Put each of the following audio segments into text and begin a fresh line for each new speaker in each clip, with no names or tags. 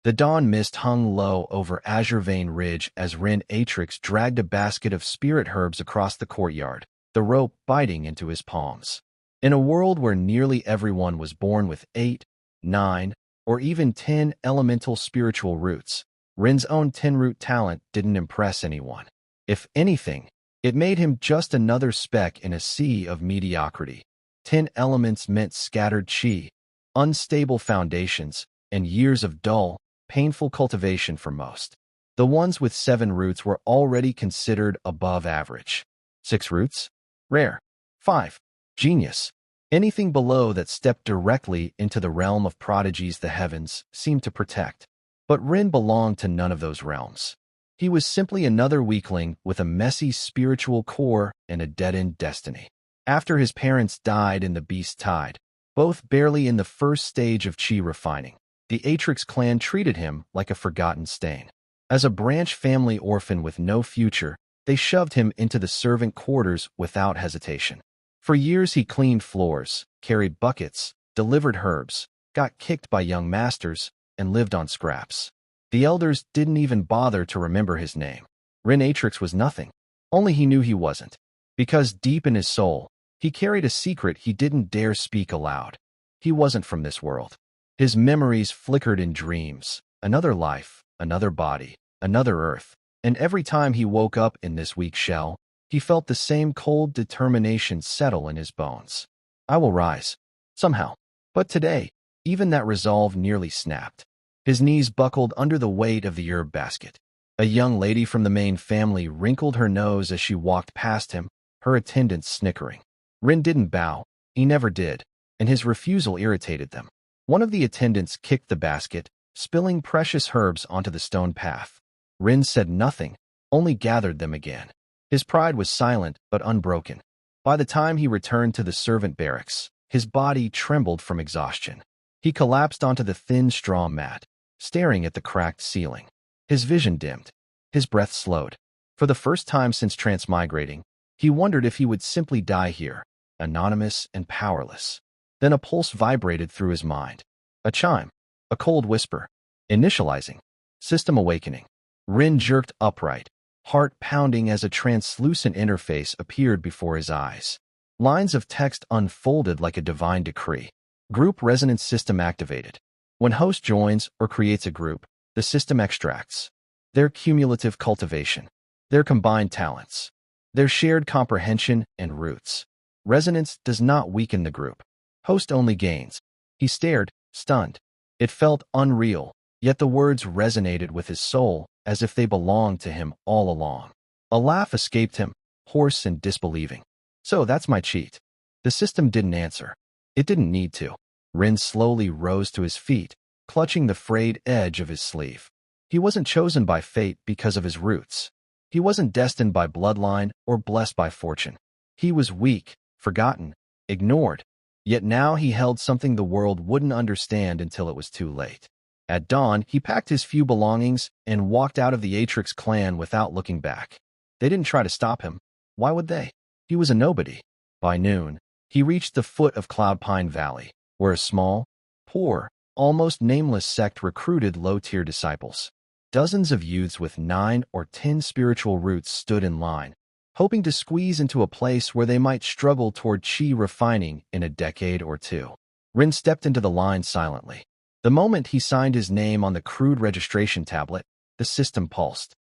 The dawn mist hung low over Azure Vein Ridge as Rin Atrix dragged a basket of spirit herbs across the courtyard, the rope biting into his palms. In a world where nearly everyone was born with 8, 9, or even 10 elemental spiritual roots, Rin's own 10-root talent didn't impress anyone. If anything, it made him just another speck in a sea of mediocrity. 10 elements meant scattered chi, unstable foundations, and years of dull, painful cultivation for most. The ones with 7 roots were already considered above average. 6 roots? Rare. 5. Genius. Anything below that stepped directly into the realm of prodigies the heavens seemed to protect. But Rin belonged to none of those realms. He was simply another weakling with a messy spiritual core and a dead-end destiny. After his parents died in the Beast Tide, both barely in the first stage of chi refining, the Atrix clan treated him like a forgotten stain. As a branch family orphan with no future, they shoved him into the servant quarters without hesitation. For years he cleaned floors, carried buckets, delivered herbs, got kicked by young masters, and lived on scraps. The elders didn't even bother to remember his name. Rin Atrix was nothing. Only he knew he wasn't. Because deep in his soul, he carried a secret he didn't dare speak aloud. He wasn't from this world. His memories flickered in dreams. Another life, another body, another earth. And every time he woke up in this weak shell, he felt the same cold determination settle in his bones. I will rise. Somehow. But today, even that resolve nearly snapped. His knees buckled under the weight of the herb basket. A young lady from the main family wrinkled her nose as she walked past him, her attendants snickering. Rin didn't bow. He never did, and his refusal irritated them. One of the attendants kicked the basket, spilling precious herbs onto the stone path. Rin said nothing, only gathered them again. His pride was silent but unbroken. By the time he returned to the servant barracks, his body trembled from exhaustion. He collapsed onto the thin straw mat, staring at the cracked ceiling. His vision dimmed. His breath slowed. For the first time since transmigrating, he wondered if he would simply die here, anonymous and powerless. Then a pulse vibrated through his mind. A chime. A cold whisper. Initializing. System awakening. Rin jerked upright, heart pounding as a translucent interface appeared before his eyes. Lines of text unfolded like a divine decree. Group resonance system activated. When host joins or creates a group, the system extracts their cumulative cultivation, their combined talents, their shared comprehension and roots. Resonance does not weaken the group. Host only gains. He stared, stunned. It felt unreal, yet the words resonated with his soul as if they belonged to him all along. A laugh escaped him, hoarse and disbelieving. So that's my cheat. The system didn't answer. It didn't need to. Rin slowly rose to his feet, clutching the frayed edge of his sleeve. He wasn't chosen by fate because of his roots. He wasn't destined by bloodline or blessed by fortune. He was weak, forgotten, ignored. Yet now he held something the world wouldn't understand until it was too late. At dawn, he packed his few belongings and walked out of the Atrix clan without looking back. They didn't try to stop him. Why would they? He was a nobody. By noon, he reached the foot of Cloudpine Valley, where a small, poor, almost nameless sect recruited low-tier disciples. Dozens of youths with 9 or 10 spiritual roots stood in line, hoping to squeeze into a place where they might struggle toward chi refining in a decade or two. Rin stepped into the line silently. The moment he signed his name on the crude registration tablet, the system pulsed.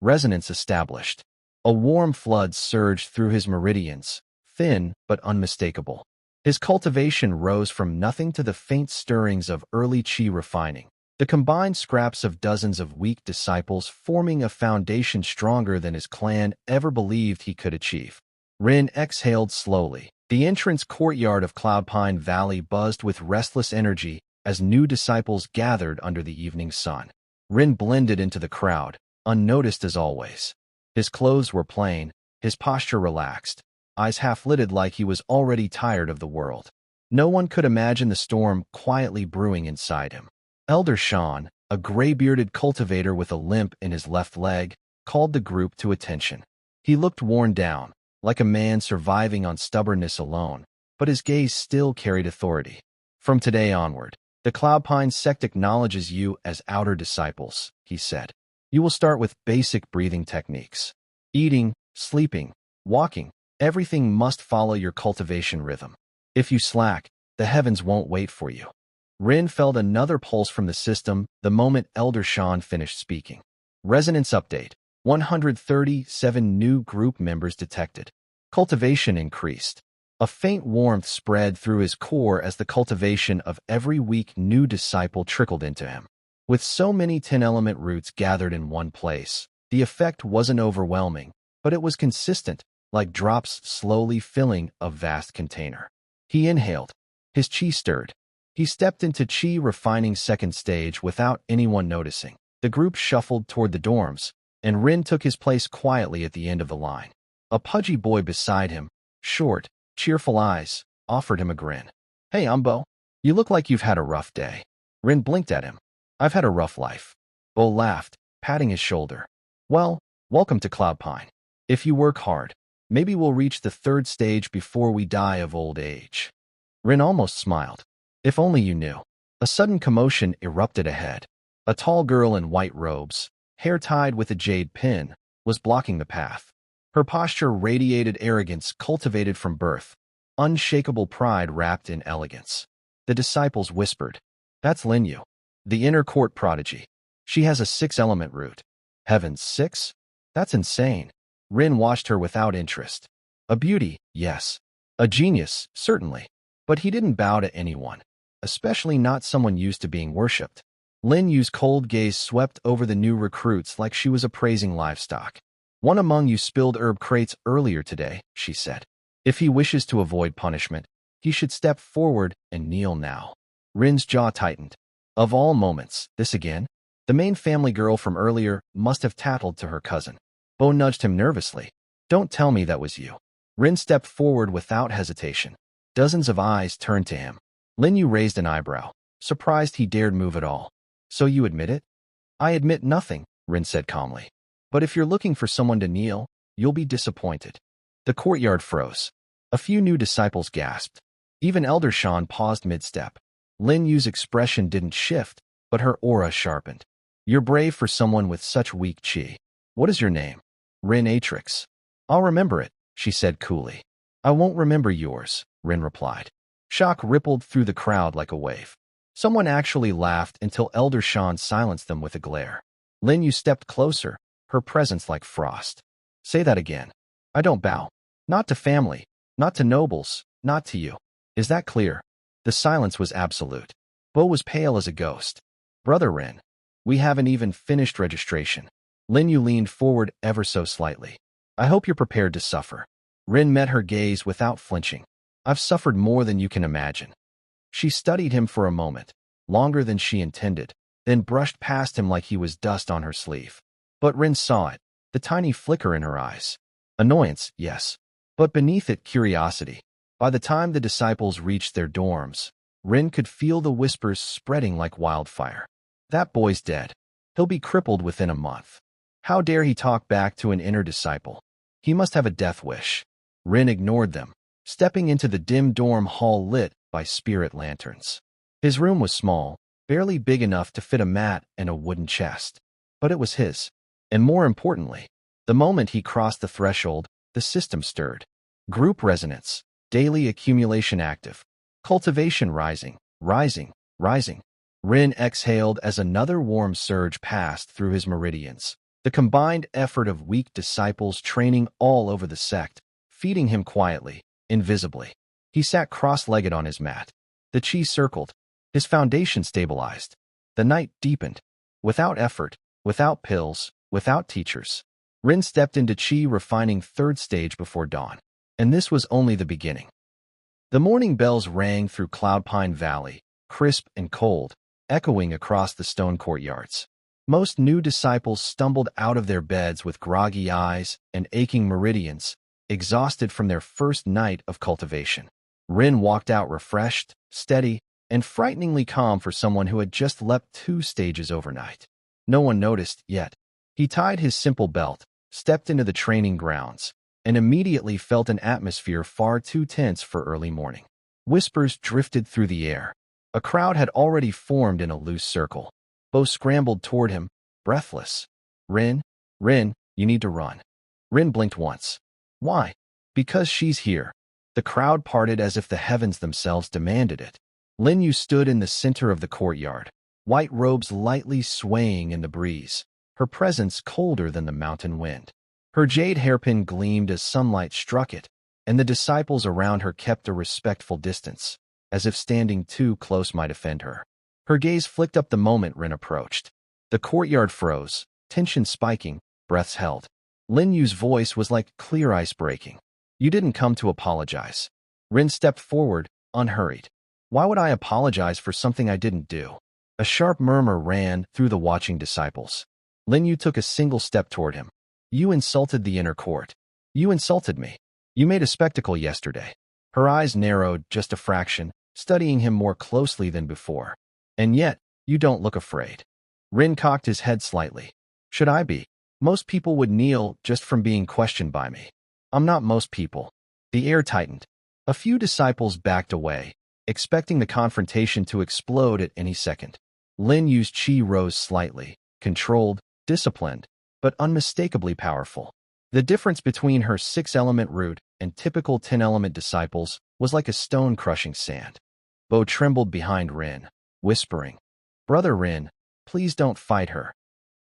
Resonance established. A warm flood surged through his meridians, thin but unmistakable. His cultivation rose from nothing to the faint stirrings of early chi refining, the combined scraps of dozens of weak disciples forming a foundation stronger than his clan ever believed he could achieve. Rin exhaled slowly. The entrance courtyard of Cloudpine Valley buzzed with restless energy as new disciples gathered under the evening sun. Rin blended into the crowd, unnoticed as always. His clothes were plain, his posture relaxed, eyes half-lidded like he was already tired of the world. No one could imagine the storm quietly brewing inside him. Elder Sean, a gray-bearded cultivator with a limp in his left leg, called the group to attention. He looked worn down, like a man surviving on stubbornness alone, but his gaze still carried authority. From today onward, The Cloudpine sect acknowledges you as outer disciples, he said. You will start with basic breathing techniques. Eating, sleeping, walking, everything must follow your cultivation rhythm. If you slack, the heavens won't wait for you. Rin felt another pulse from the system the moment Elder Shan finished speaking. Resonance update. 137 new group members detected. Cultivation increased. A faint warmth spread through his core as the cultivation of every weak new disciple trickled into him. With so many 10-element roots gathered in one place, the effect wasn't overwhelming, but it was consistent, like drops slowly filling a vast container. He inhaled. His chi stirred. He stepped into chi refining second stage without anyone noticing. The group shuffled toward the dorms, and Rin took his place quietly at the end of the line. A pudgy boy beside him, short, cheerful eyes, offered him a grin. Hey, Umbo. You look like you've had a rough day. Rin blinked at him. I've had a rough life. Bo laughed, patting his shoulder. Well, welcome to Cloudpine. If you work hard, maybe we'll reach the third stage before we die of old age. Rin almost smiled. If only you knew. A sudden commotion erupted ahead. A tall girl in white robes, hair tied with a jade pin, was blocking the path. Her posture radiated arrogance cultivated from birth, unshakable pride wrapped in elegance. The disciples whispered, That's Linyu, the inner court prodigy. She has a 6-element root. Heavens, 6? That's insane. Rin watched her without interest. A beauty, yes. A genius, certainly. But he didn't bow to anyone, especially not someone used to being worshipped. Lin Yu's cold gaze swept over the new recruits like she was appraising livestock. One among you spilled herb crates earlier today, she said. If he wishes to avoid punishment, he should step forward and kneel now. Rin's jaw tightened. Of all moments, this again? The main family girl from earlier must have tattled to her cousin. Bo nudged him nervously. Don't tell me that was you. Rin stepped forward without hesitation. Dozens of eyes turned to him. Lin Yu raised an eyebrow, surprised he dared move at all. So you admit it? I admit nothing, Rin said calmly. But if you're looking for someone to kneel, you'll be disappointed. The courtyard froze. A few new disciples gasped. Even Elder Shan paused mid-step. Lin Yu's expression didn't shift, but her aura sharpened. You're brave for someone with such weak chi. What is your name? Rin Atrix. I'll remember it, she said coolly. I won't remember yours, Rin replied. Shock rippled through the crowd like a wave. Someone actually laughed until Elder Shan silenced them with a glare. Lin Yu stepped closer, her presence like frost. Say that again. I don't bow. Not to family, not to nobles, not to you. Is that clear? The silence was absolute. Bo was pale as a ghost. Brother Rin, we haven't even finished registration. Lin Yu leaned forward ever so slightly. I hope you're prepared to suffer. Rin met her gaze without flinching. I've suffered more than you can imagine. She studied him for a moment, longer than she intended, then brushed past him like he was dust on her sleeve. But Rin saw it, the tiny flicker in her eyes. Annoyance, yes. But beneath it, curiosity. By the time the disciples reached their dorms, Rin could feel the whispers spreading like wildfire. That boy's dead. He'll be crippled within a month. How dare he talk back to an inner disciple? He must have a death wish. Rin ignored them, stepping into the dim dorm hall lit by spirit lanterns. His room was small, barely big enough to fit a mat and a wooden chest. But it was his. And more importantly, the moment he crossed the threshold, the system stirred. Group resonance, daily accumulation active, cultivation rising, rising, rising. Rin exhaled as another warm surge passed through his meridians. The combined effort of weak disciples training all over the sect, feeding him quietly, invisibly. He sat cross-legged on his mat. The chi circled. His foundation stabilized. The night deepened. Without effort, without pills, without teachers. Rin stepped into chi refining third stage before dawn. And this was only the beginning. The morning bells rang through Cloudpine Valley, crisp and cold, echoing across the stone courtyards. Most new disciples stumbled out of their beds with groggy eyes and aching meridians, exhausted from their first night of cultivation. Rin walked out refreshed, steady, and frighteningly calm for someone who had just leapt 2 stages overnight. No one noticed yet. He tied his simple belt, stepped into the training grounds, and immediately felt an atmosphere far too tense for early morning. Whispers drifted through the air. A crowd had already formed in a loose circle. Bo scrambled toward him, breathless. Rin, Rin, you need to run. Rin blinked once. Why? Because she's here. The crowd parted as if the heavens themselves demanded it. Lin Yu stood in the center of the courtyard, white robes lightly swaying in the breeze, her presence colder than the mountain wind. Her jade hairpin gleamed as sunlight struck it, and the disciples around her kept a respectful distance, as if standing too close might offend her. Her gaze flicked up the moment Rin approached. The courtyard froze, tension spiking, breaths held. Lin Yu's voice was like clear ice breaking. You didn't come to apologize. Rin stepped forward, unhurried. Why would I apologize for something I didn't do? A sharp murmur ran through the watching disciples. Lin Yu took a single step toward him. You insulted the inner court. You insulted me. You made a spectacle yesterday. Her eyes narrowed just a fraction, studying him more closely than before. And yet, you don't look afraid. Rin cocked his head slightly. Should I be? Most people would kneel just from being questioned by me. I'm not most people. The air tightened. A few disciples backed away, expecting the confrontation to explode at any second. Lin Yu's chi rose slightly, controlled, disciplined, but unmistakably powerful. The difference between her 6-element root and typical 10-element disciples was like a stone crushing sand. Bo trembled behind Rin, whispering, Brother Rin, please don't fight her.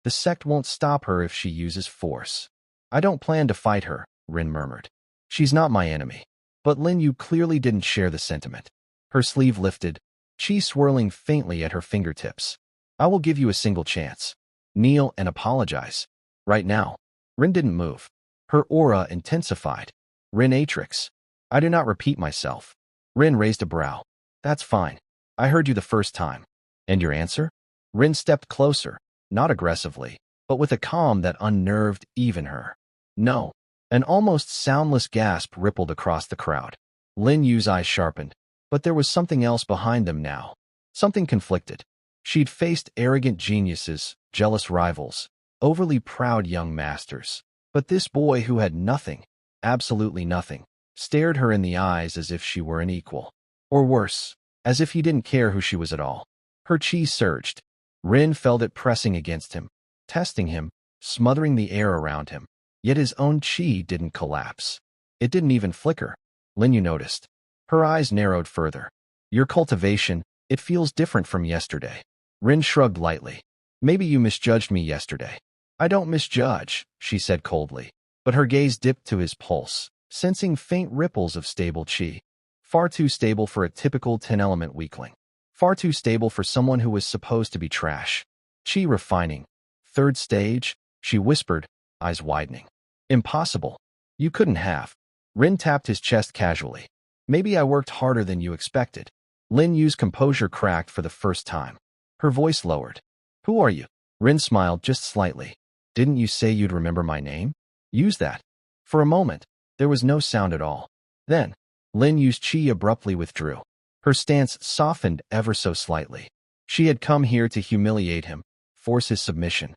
The sect won't stop her if she uses force. I don't plan to fight her, Rin murmured. She's not my enemy. But Lin Yu clearly didn't share the sentiment. Her sleeve lifted, chi swirling faintly at her fingertips. I will give you a single chance. Kneel and apologize. Right now. Rin didn't move. Her aura intensified. Rin Atrix. I do not repeat myself. Rin raised a brow. That's fine. I heard you the first time. And your answer? Rin stepped closer, not aggressively, but with a calm that unnerved even her. No. An almost soundless gasp rippled across the crowd. Lin Yu's eyes sharpened, but there was something else behind them now. Something conflicted. She'd faced arrogant geniuses, jealous rivals, overly proud young masters. But this boy who had nothing, absolutely nothing, stared her in the eyes as if she were an equal. Or worse, as if he didn't care who she was at all. Her chi surged. Rin felt it pressing against him, testing him, smothering the air around him. Yet his own chi didn't collapse. It didn't even flicker. Lin Yu noticed. Her eyes narrowed further. Your cultivation, it feels different from yesterday. Rin shrugged lightly. Maybe you misjudged me yesterday. I don't misjudge, she said coldly. But her gaze dipped to his pulse, sensing faint ripples of stable chi. Far too stable for a typical 10-element weakling. Far too stable for someone who was supposed to be trash. Chi refining. Third stage, she whispered, eyes widening. Impossible. You couldn't have. Rin tapped his chest casually. Maybe I worked harder than you expected. Lin Yu's composure cracked for the first time. Her voice lowered. Who are you? Rin smiled just slightly. Didn't you say you'd remember my name? Use that. For a moment, there was no sound at all. Then, Lin Yu's chi abruptly withdrew. Her stance softened ever so slightly. She had come here to humiliate him, force his submission,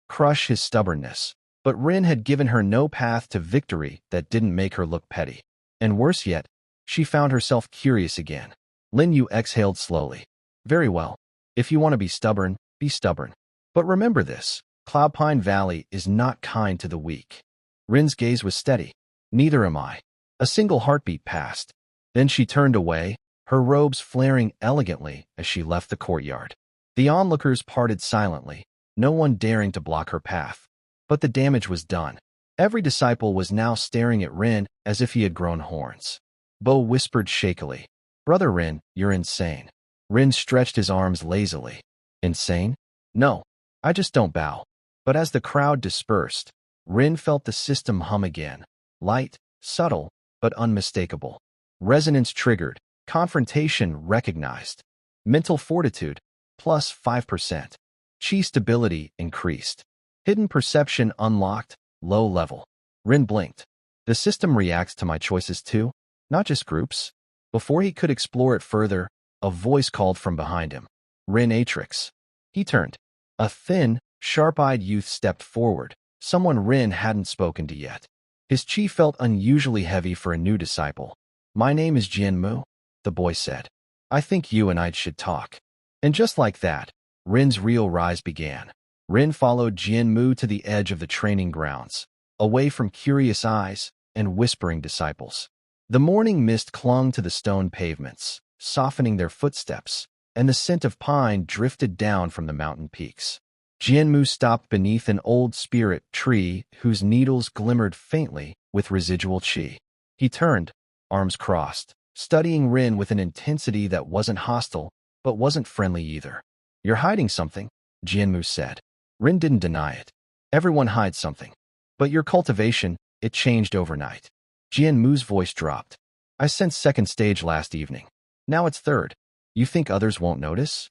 crush his stubbornness. But Rin had given her no path to victory that didn't make her look petty. And worse yet, she found herself curious again. Lin Yu exhaled slowly. Very well. If you want to be stubborn, be stubborn. But remember this, Cloudpine Valley is not kind to the weak. Rin's gaze was steady. Neither am I. A single heartbeat passed. Then she turned away, her robes flaring elegantly as she left the courtyard. The onlookers parted silently, no one daring to block her path. But the damage was done. Every disciple was now staring at Rin as if he had grown horns. Bo whispered shakily, Brother Rin, you're insane. Rin stretched his arms lazily. Insane? No, I just don't bow. But as the crowd dispersed, Rin felt the system hum again. Light, subtle, but unmistakable. Resonance triggered, confrontation recognized. Mental fortitude, plus 5%. Chi stability increased. Hidden perception unlocked, low level. Rin blinked. The system reacts to my choices too, not just groups. Before he could explore it further, a voice called from behind him. Rin Atrix. He turned. A thin, sharp-eyed youth stepped forward, someone Rin hadn't spoken to yet. His chi felt unusually heavy for a new disciple. My name is Jianmu, the boy said. I think you and I should talk." And just like that, Rin's real rise began. Rin followed Jianmu to the edge of the training grounds, away from curious eyes and whispering disciples. The morning mist clung to the stone pavements, softening their footsteps, and the scent of pine drifted down from the mountain peaks. Jianmu stopped beneath an old spirit tree whose needles glimmered faintly with residual qi. He turned, arms crossed, studying Rin with an intensity that wasn't hostile, but wasn't friendly either. "You're hiding something," Jianmu said. Rin didn't deny it. "Everyone hides something. But your cultivation, it changed overnight." Jianmu's voice dropped. "I sensed second stage last evening. Now it's third. You think others won't notice?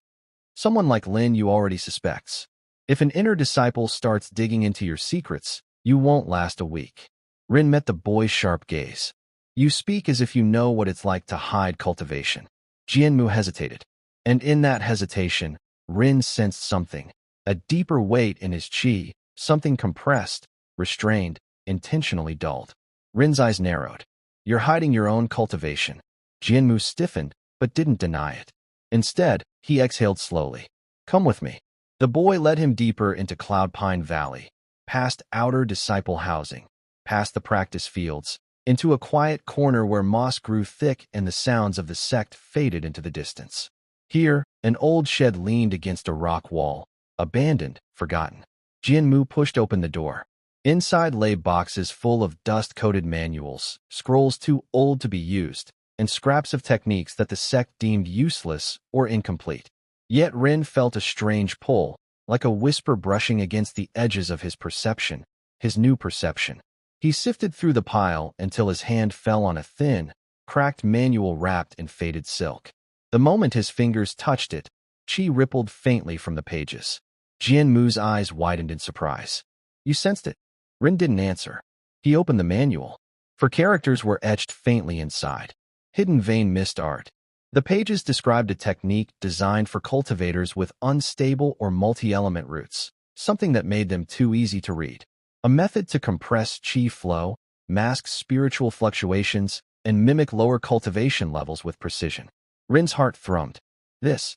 Someone like Lin you already suspects. If an inner disciple starts digging into your secrets, you won't last a week." Rin met the boy's sharp gaze. "You speak as if you know what it's like to hide cultivation." Jianmu hesitated. And in that hesitation, Rin sensed something, a deeper weight in his qi, something compressed, restrained, intentionally dulled. Rin's eyes narrowed. "You're hiding your own cultivation." Jianmu stiffened, but didn't deny it. Instead, he exhaled slowly. "Come with me." The boy led him deeper into Cloud Pine Valley, past outer disciple housing, past the practice fields, into a quiet corner where moss grew thick and the sounds of the sect faded into the distance. Here, an old shed leaned against a rock wall, abandoned, forgotten. Jianmu pushed open the door. Inside lay boxes full of dust-coated manuals, scrolls too old to be used, and scraps of techniques that the sect deemed useless or incomplete. Yet Rin felt a strange pull, like a whisper brushing against the edges of his perception, his new perception. He sifted through the pile until his hand fell on a thin, cracked manual wrapped in faded silk. The moment his fingers touched it, qi rippled faintly from the pages. Jianmu's eyes widened in surprise. "You sensed it?" Rin didn't answer. He opened the manual. For characters were etched faintly inside. Hidden vein mist art. The pages described a technique designed for cultivators with unstable or multi-element roots, something that made them too easy to read. A method to compress qi flow, mask spiritual fluctuations, and mimic lower cultivation levels with precision. Rin's heart thrummed. This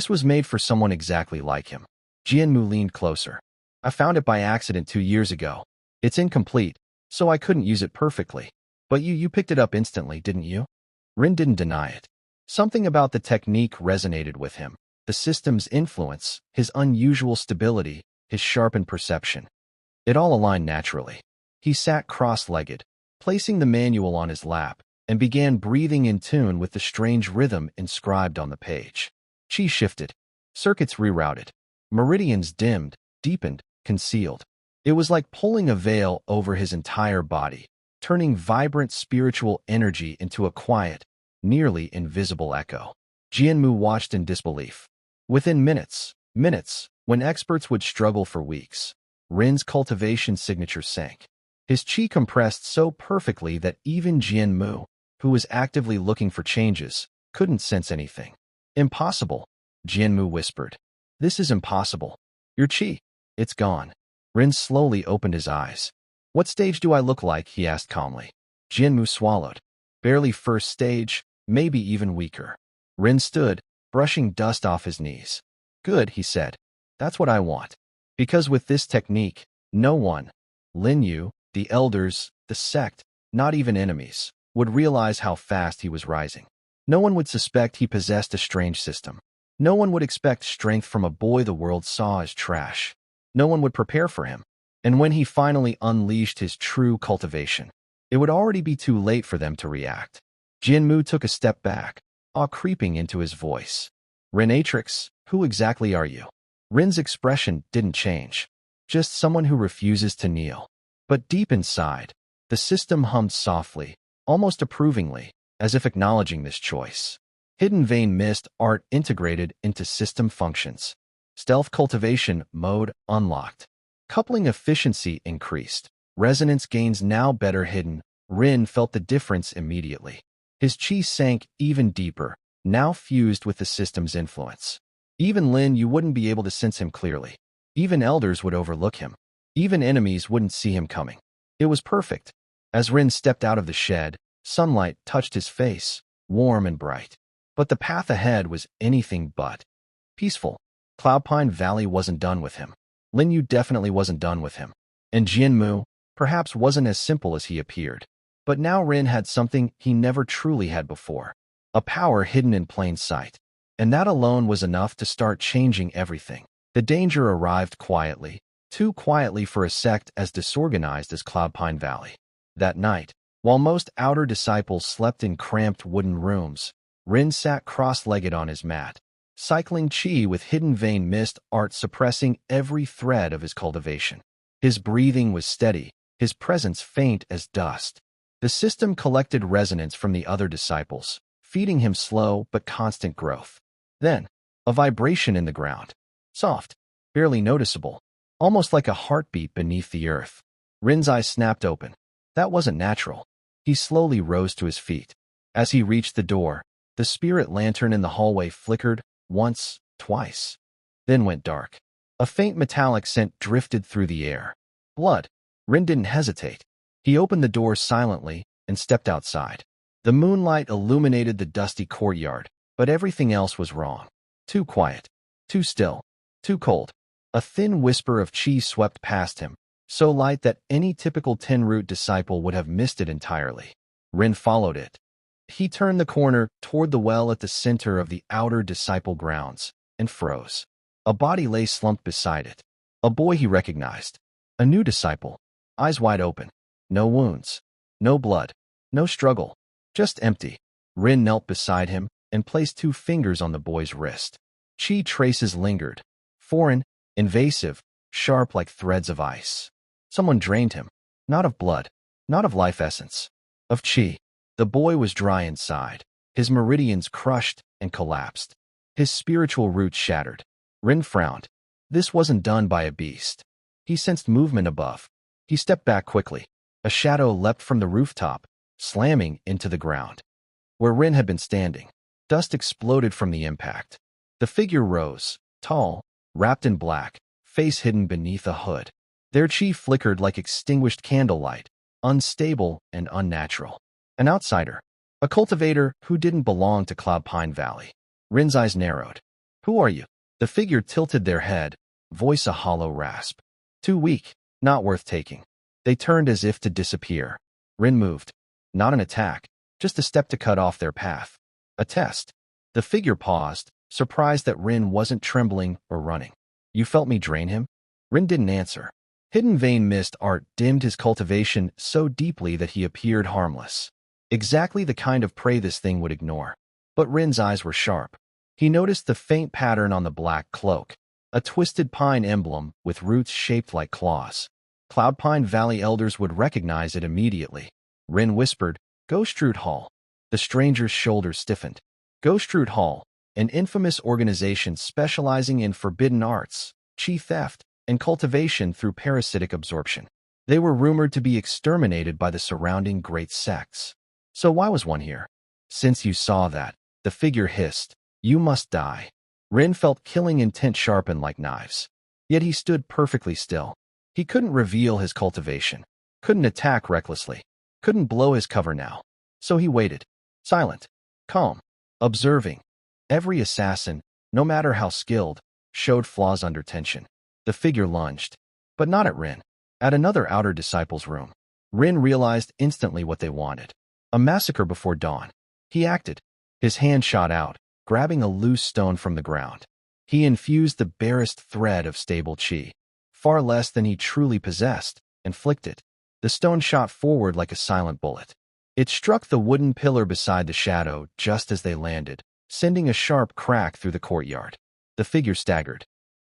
was made for someone exactly like him. Jianmu leaned closer. "I found it by accident 2 years ago. It's incomplete, so I couldn't use it perfectly. But you picked it up instantly, didn't you?" Rin didn't deny it. Something about the technique resonated with him. The system's influence, his unusual stability, his sharpened perception. It all aligned naturally. He sat cross-legged, placing the manual on his lap, and began breathing in tune with the strange rhythm inscribed on the page. Qi shifted. Circuits rerouted. Meridians dimmed, deepened, concealed. It was like pulling a veil over his entire body, turning vibrant spiritual energy into a quiet, nearly invisible echo. Jianmu watched in disbelief. Within minutes, when experts would struggle for weeks, Rin's cultivation signature sank. His qi compressed so perfectly that even Jianmu, who was actively looking for changes, couldn't sense anything. "Impossible," Jianmu whispered. "This is impossible. Your qi, it's gone." Rin slowly opened his eyes. "What stage do I look like?" he asked calmly. Jianmu swallowed. "Barely first stage, maybe even weaker." Rin stood, brushing dust off his knees. "Good," he said. "That's what I want. Because with this technique, no one, Lin Yu, the elders, the sect, not even enemies, would realize how fast he was rising. No one would suspect he possessed a strange system. No one would expect strength from a boy the world saw as trash. No one would prepare for him. And when he finally unleashed his true cultivation, it would already be too late for them to react. Jianmu took a step back, awe creeping into his voice. "Renatrix, who exactly are you?" Rin's expression didn't change. "Just someone who refuses to kneel." But deep inside, the system hummed softly, almost approvingly, as if acknowledging this choice. Hidden vein mist art integrated into system functions. Stealth cultivation mode unlocked. Coupling efficiency increased. Resonance gains now better hidden. Rin felt the difference immediately. His qi sank even deeper, now fused with the system's influence. Even Lin you wouldn't be able to sense him clearly. Even elders would overlook him. Even enemies wouldn't see him coming. It was perfect. As Rin stepped out of the shed, sunlight touched his face, warm and bright. But the path ahead was anything but peaceful. Cloudpine Valley wasn't done with him. Lin Yu definitely wasn't done with him. And Jianmu, perhaps, wasn't as simple as he appeared. But now Rin had something he never truly had before. A power hidden in plain sight. And that alone was enough to start changing everything. The danger arrived quietly, too quietly for a sect as disorganized as Cloudpine Valley. That night, while most outer disciples slept in cramped wooden rooms, Rin sat cross-legged on his mat, cycling chi with hidden vein mist art suppressing every thread of his cultivation. His breathing was steady, his presence faint as dust. The system collected resonance from the other disciples, feeding him slow but constant growth. Then, a vibration in the ground. Soft, barely noticeable, almost like a heartbeat beneath the earth. Rin's eyes snapped open. That wasn't natural. He slowly rose to his feet. As he reached the door, the spirit lantern in the hallway flickered once, twice, then went dark. A faint metallic scent drifted through the air. Blood. Rin didn't hesitate. He opened the door silently and stepped outside. The moonlight illuminated the dusty courtyard, but everything else was wrong. Too quiet, too still, too cold. A thin whisper of chi swept past him, so light that any typical Tenroot disciple would have missed it entirely. Rin followed it. He turned the corner toward the well at the center of the outer disciple grounds and froze. A body lay slumped beside it. A boy he recognized. A new disciple. Eyes wide open. No wounds. No blood. No struggle. Just empty. Rin knelt beside him and placed 2 fingers on the boy's wrist. Chi traces lingered. Foreign, invasive, sharp like threads of ice. Someone drained him. Not of blood. Not of life essence. Of chi. The boy was dry inside. His meridians crushed and collapsed. His spiritual roots shattered. Rin frowned. This wasn't done by a beast. He sensed movement above. He stepped back quickly. A shadow leapt from the rooftop, slamming into the ground. Where Rin had been standing, dust exploded from the impact. The figure rose, tall, wrapped in black, face hidden beneath a hood. Their chi flickered like extinguished candlelight, unstable and unnatural. An outsider. A cultivator who didn't belong to Cloudpine Valley. Rin's eyes narrowed. Who are you? The figure tilted their head, voice a hollow rasp. Too weak, not worth taking. They turned as if to disappear. Rin moved. Not an attack, just a step to cut off their path. A test. The figure paused, surprised that Rin wasn't trembling or running. You felt me drain him? Rin didn't answer. Hidden vein mist art dimmed his cultivation so deeply that he appeared harmless. Exactly the kind of prey this thing would ignore. But Rin's eyes were sharp. He noticed the faint pattern on the black cloak, a twisted pine emblem with roots shaped like claws. Cloudpine Valley elders would recognize it immediately. Rin whispered, Ghostrute Hall. The stranger's shoulders stiffened. Ghostrute Hall, an infamous organization specializing in forbidden arts, chi theft, and cultivation through parasitic absorption. They were rumored to be exterminated by the surrounding great sects. So why was one here? Since you saw that, the figure hissed, you must die. Rin felt killing intent sharpen like knives. Yet he stood perfectly still. He couldn't reveal his cultivation, couldn't attack recklessly, couldn't blow his cover now. So he waited, silent, calm, observing. Every assassin, no matter how skilled, showed flaws under tension. The figure lunged, but not at Rin, at another outer disciple's room. Rin realized instantly what they wanted. A massacre before dawn. He acted. His hand shot out, grabbing a loose stone from the ground. He infused the barest thread of stable chi, far less than he truly possessed, and flicked it. The stone shot forward like a silent bullet. It struck the wooden pillar beside the shadow just as they landed, sending a sharp crack through the courtyard. The figure staggered,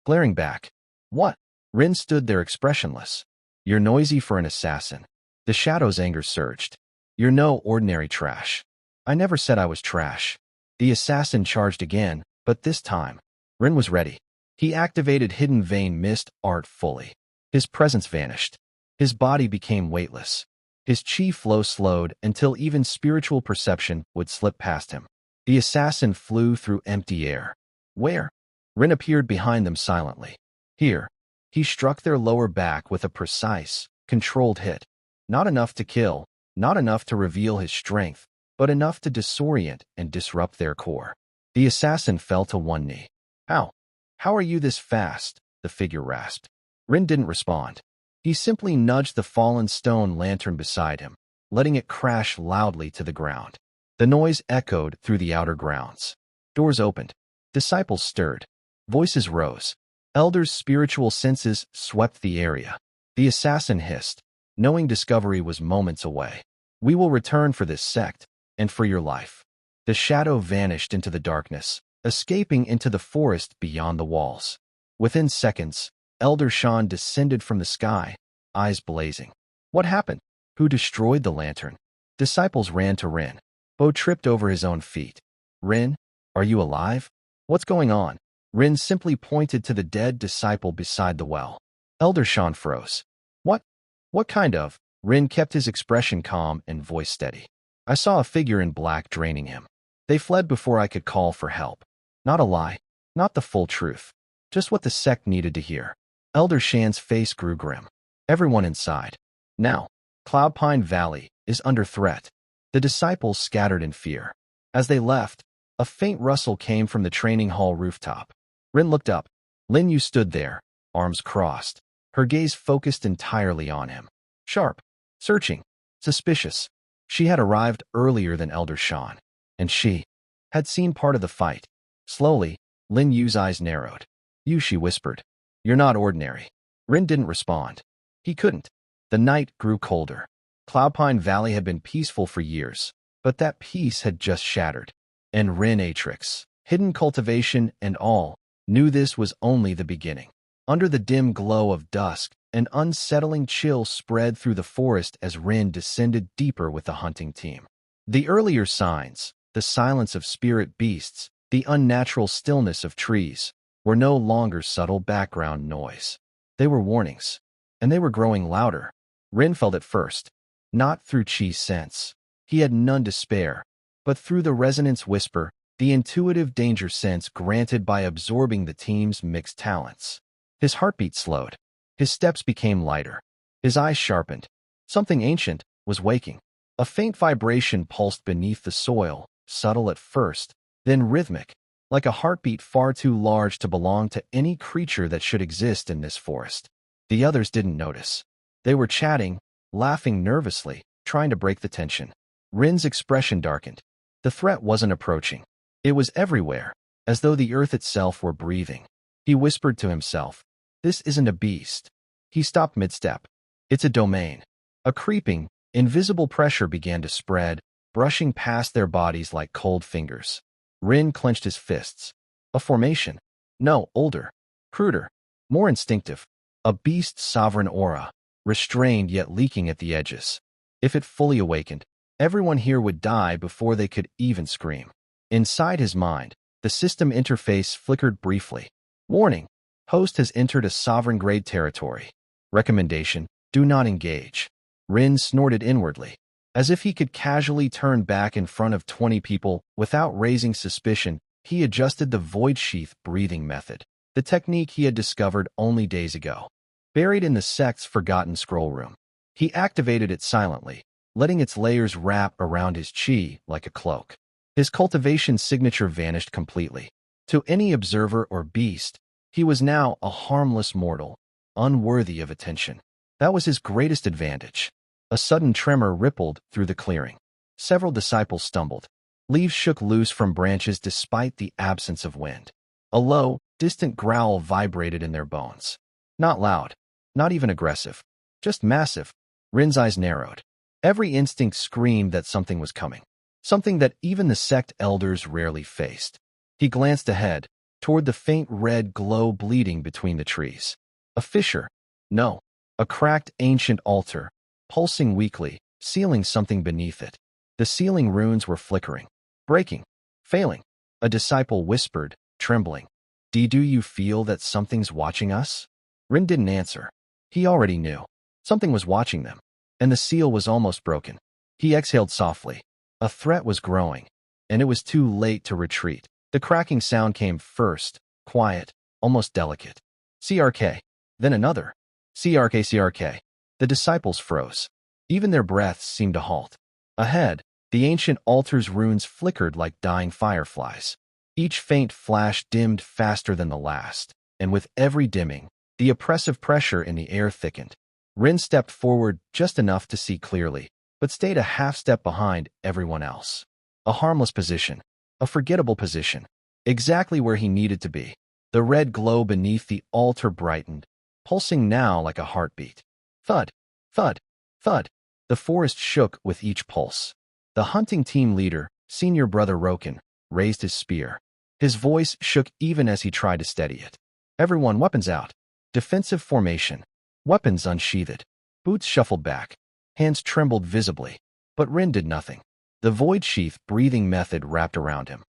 glaring back. What? Rin stood there expressionless. You're noisy for an assassin. The shadow's anger surged. You're no ordinary trash. I never said I was trash. The assassin charged again, but this time, Rin was ready. He activated hidden vein mist art fully. His presence vanished. His body became weightless. His chi flow slowed until even spiritual perception would slip past him. The assassin flew through empty air. Where? Rin appeared behind them silently. Here. He struck their lower back with a precise, controlled hit. Not enough to kill, not enough to reveal his strength, but enough to disorient and disrupt their core. The assassin fell to one knee. How? How are you this fast? The figure rasped. Rin didn't respond. He simply nudged the fallen stone lantern beside him, letting it crash loudly to the ground. The noise echoed through the outer grounds. Doors opened. Disciples stirred. Voices rose. Elders' spiritual senses swept the area. The assassin hissed, knowing discovery was moments away. We will return for this sect, and for your life. The shadow vanished into the darkness, escaping into the forest beyond the walls. Within seconds, Elder Shan descended from the sky, eyes blazing. What happened? Who destroyed the lantern? Disciples ran to Rin. Bo tripped over his own feet. Rin, are you alive? What's going on? Rin simply pointed to the dead disciple beside the well. Elder Shan froze. What? What kind of? Rin kept his expression calm and voice steady. I saw a figure in black draining him. They fled before I could call for help. Not a lie, not the full truth. Just what the sect needed to hear. Elder Shan's face grew grim. Everyone inside. Now, Cloudpine Valley is under threat. The disciples scattered in fear. As they left, a faint rustle came from the training hall rooftop. Rin looked up. Lin Yu stood there, arms crossed, her gaze focused entirely on him. Sharp, searching, suspicious. She had arrived earlier than Elder Shan, and she had seen part of the fight. Slowly, Lin Yu's eyes narrowed. You, she whispered. You're not ordinary. Rin didn't respond. He couldn't. The night grew colder. Cloudpine Valley had been peaceful for years, but that peace had just shattered. And Rin Atrix, hidden cultivation and all, knew this was only the beginning. Under the dim glow of dusk, an unsettling chill spread through the forest as Rin descended deeper with the hunting team. The earlier signs, the silence of spirit beasts, the unnatural stillness of trees, were no longer subtle background noise. They were warnings, and they were growing louder. Rin felt it first, not through Chi's sense. He had none to spare, but through the resonance whisper, the intuitive danger sense granted by absorbing the team's mixed talents. His heartbeat slowed. His steps became lighter. His eyes sharpened. Something ancient was waking. A faint vibration pulsed beneath the soil, subtle at first, then rhythmic, like a heartbeat far too large to belong to any creature that should exist in this forest. The others didn't notice. They were chatting, laughing nervously, trying to break the tension. Rin's expression darkened. The threat wasn't approaching. It was everywhere, as though the earth itself were breathing. He whispered to himself, "This isn't a beast." He stopped mid-step. It's a domain. A creeping, invisible pressure began to spread, brushing past their bodies like cold fingers. Rin clenched his fists. A formation. No, older, cruder, more instinctive. A beast's sovereign aura, restrained yet leaking at the edges. If it fully awakened, everyone here would die before they could even scream. Inside his mind, the system interface flickered briefly. Warning, host has entered a sovereign-grade territory. Recommendation, do not engage. Rin snorted inwardly. As if he could casually turn back in front of 20 people without raising suspicion, he adjusted the void sheath breathing method, the technique he had discovered only days ago. Buried in the sect's forgotten scroll room. He activated it silently, letting its layers wrap around his chi like a cloak. His cultivation signature vanished completely. To any observer or beast, he was now a harmless mortal, unworthy of attention. That was his greatest advantage. A sudden tremor rippled through the clearing. Several disciples stumbled. Leaves shook loose from branches despite the absence of wind. A low, distant growl vibrated in their bones. Not loud, not even aggressive, just massive. Rin's eyes narrowed. Every instinct screamed that something was coming. Something that even the sect elders rarely faced. He glanced ahead, toward the faint red glow bleeding between the trees. A fissure. No, a cracked ancient altar, pulsing weakly, sealing something beneath it. The sealing runes were flickering, breaking, failing. A disciple whispered, trembling. Do you feel that something's watching us? Rin didn't answer. He already knew. Something was watching them, and the seal was almost broken. He exhaled softly. A threat was growing, and it was too late to retreat. The cracking sound came first, quiet, almost delicate. CRK. Then another. CRK. The disciples froze. Even their breaths seemed to halt. Ahead, The ancient altar's runes flickered like dying fireflies. Each faint flash dimmed faster than the last, and with every dimming, the oppressive pressure in the air thickened. Rin stepped forward just enough to see clearly, but stayed a half step behind everyone else. A harmless position. A forgettable position. Exactly where he needed to be. The red glow beneath the altar brightened, pulsing now like a heartbeat. Thud, thud, thud. The forest shook with each pulse. The hunting team leader, senior brother Roken, raised his spear. His voice shook even as he tried to steady it. Everyone, weapons out. Defensive formation. Weapons unsheathed. Boots shuffled back. Hands trembled visibly. But Rin did nothing. The void sheath breathing method wrapped around him.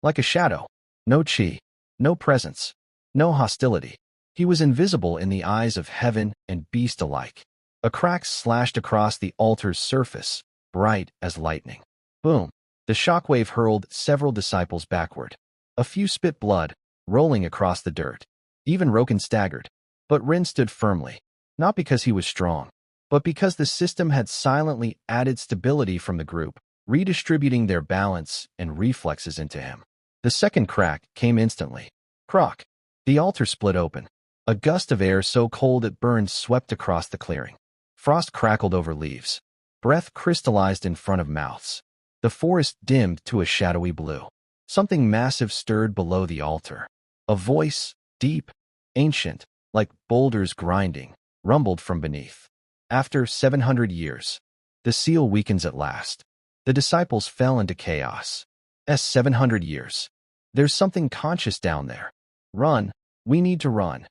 Like a shadow. No chi. No presence. No hostility. He was invisible in the eyes of heaven and beast alike. A crack slashed across the altar's surface, bright as lightning. Boom. The shockwave hurled several disciples backward. A few spit blood, rolling across the dirt. Even Roken staggered. But Rin stood firmly. Not because he was strong, but because the system had silently added stability from the group, redistributing their balance and reflexes into him. The second crack came instantly. Crock. The altar split open. A gust of air so cold it burned swept across the clearing. Frost crackled over leaves. Breath crystallized in front of mouths. The forest dimmed to a shadowy blue. Something massive stirred below the altar. A voice, deep, ancient, like boulders grinding, rumbled from beneath. After 700 years, the seal weakens at last. The disciples fell into chaos. 700 years. There's something conscious down there. Run. We need to run.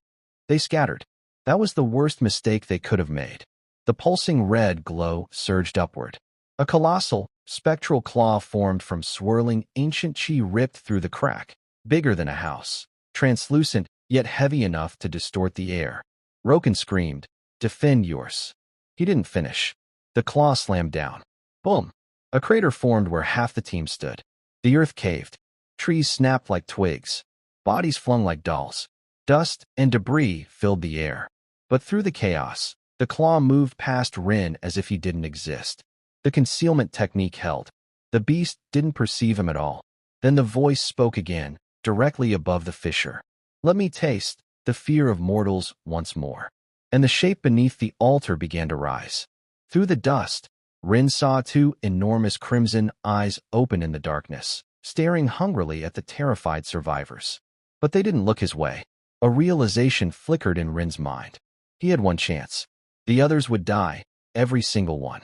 They scattered. That was the worst mistake they could have made. The pulsing red glow surged upward. A colossal, spectral claw formed from swirling ancient chi ripped through the crack, bigger than a house, translucent yet heavy enough to distort the air. Roken screamed, "Defend yours." He didn't finish. The claw slammed down. Boom! A crater formed where half the team stood. The earth caved. Trees snapped like twigs. Bodies flung like dolls. Dust and debris filled the air. But through the chaos, the claw moved past Rin as if he didn't exist. The concealment technique held. The beast didn't perceive him at all. Then the voice spoke again, directly above the fissure. "Let me taste the fear of mortals once more." And the shape beneath the altar began to rise. Through the dust, Rin saw two enormous crimson eyes open in the darkness, staring hungrily at the terrified survivors. But they didn't look his way. A realization flickered in Rin's mind. He had one chance. The others would die, every single one.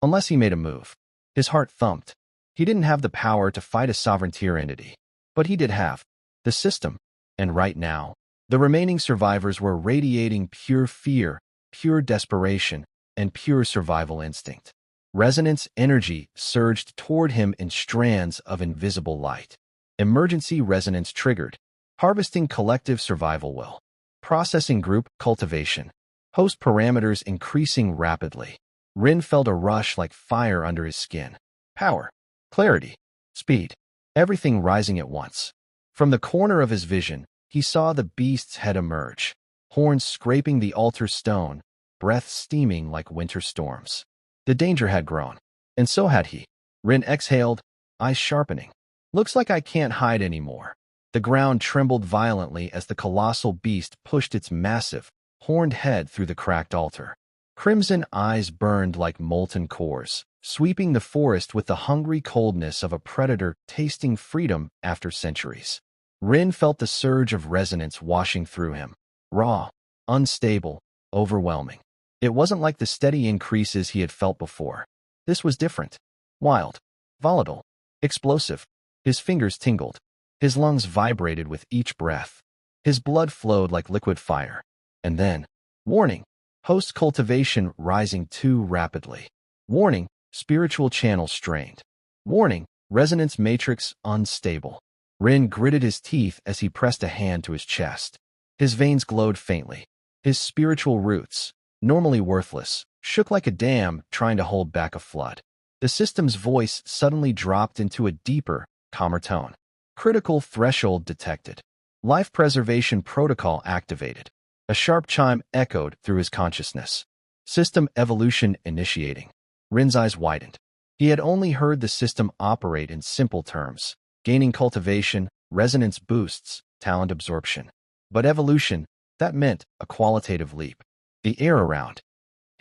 Unless he made a move. His heart thumped. He didn't have the power to fight a sovereignty entity. But he did have the system. And right now, the remaining survivors were radiating pure fear, pure desperation, and pure survival instinct. Resonance energy surged toward him in strands of invisible light. Emergency resonance triggered. Harvesting collective survival will. Processing group cultivation. Host parameters increasing rapidly. Rin felt a rush like fire under his skin. Power. Clarity. Speed. Everything rising at once. From the corner of his vision, he saw the beast's head emerge. Horns scraping the altar stone. Breath steaming like winter storms. The danger had grown. And so had he. Rin exhaled, eyes sharpening. "Looks like I can't hide anymore." The ground trembled violently as the colossal beast pushed its massive, horned head through the cracked altar. Crimson eyes burned like molten cores, sweeping the forest with the hungry coldness of a predator tasting freedom after centuries. Rin felt the surge of resonance washing through him. Raw, unstable, overwhelming. It wasn't like the steady increases he had felt before. This was different. Wild, volatile, explosive. His fingers tingled. His lungs vibrated with each breath. His blood flowed like liquid fire. And then, warning, host cultivation rising too rapidly. Warning, spiritual channel strained. Warning, resonance matrix unstable. Rin gritted his teeth as he pressed a hand to his chest. His veins glowed faintly. His spiritual roots, normally worthless, shook like a dam trying to hold back a flood. The system's voice suddenly dropped into a deeper, calmer tone. Critical threshold detected. Life preservation protocol activated. A sharp chime echoed through his consciousness. System evolution initiating. Rin's eyes widened. He had only heard the system operate in simple terms: gaining cultivation, resonance boosts, talent absorption. But evolution, that meant a qualitative leap. The air around